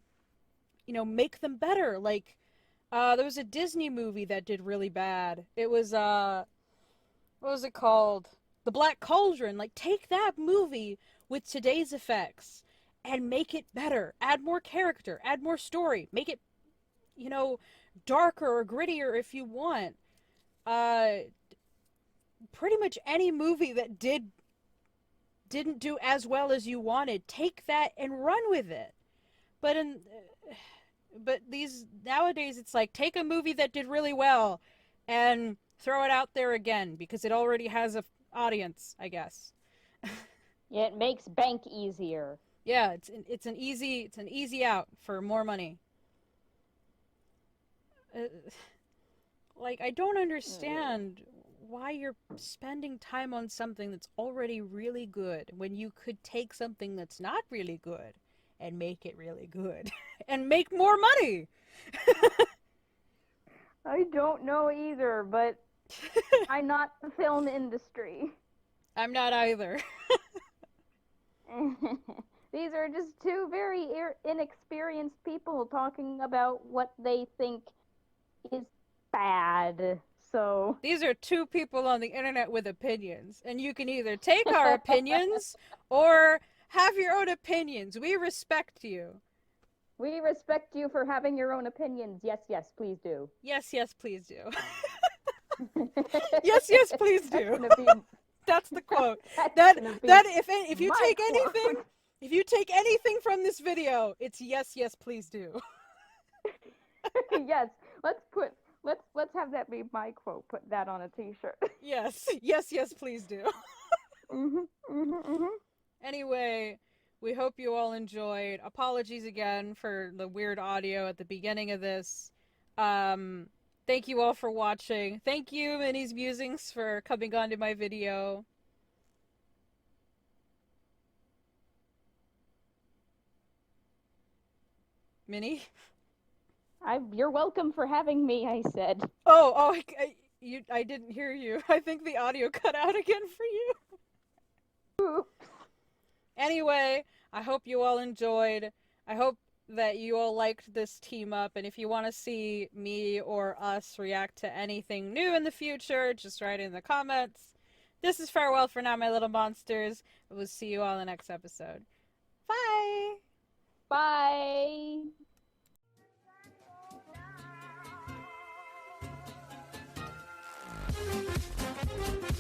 make them better. Like there was a Disney movie that did really bad. It was what was it called? The Black Cauldron. Like, take that movie with today's effects and make it better. Add more character, add more story, make it, darker or grittier if you want. Uh, Pretty much any movie that didn't do as well as you wanted, take that and run with it. But but these nowadays, it's like take a movie that did really well and throw it out there again because it already has a audience, I guess. Yeah, it makes bank easier. Yeah, it's an easy out for more money. Uh, like, I don't understand why you're spending time on something that's already really good when you could take something that's not really good and make it really good and make more money. I don't know either, but I'm not the film industry. I'm not either. These are just two very inexperienced people talking about what they think is bad. So These are two people on the internet with opinions, and you can either take our opinions or have your own opinions. We respect you. we respect you for having your own opinions. Yes, yes, please do. Yes, yes, please do. Yes, yes, please That's do. gonna be That's the quote. that's That gonna be that if you my take quote. anything, if you take anything from this video, it's yes, yes, please do. Yes, let's have that be my quote. Put that on a t-shirt. Yes, yes, yes, please do. Mhm, mhm, mhm. Anyway, we hope you all enjoyed. Apologies again for the weird audio at the beginning of this. Thank you all for watching. Thank you, Minnys Musings, for coming on to my video. Minnie? You're welcome for having me. I said. Oh, I didn't hear you. I think the audio cut out again for you. Oops. Anyway, I hope you all enjoyed. I hope that you all liked this team up, and if you want to see me or us react to anything new in the future, just write in the comments. This is farewell for now, my little monsters. We'll see you all in the next episode. Bye! Bye. Thank you.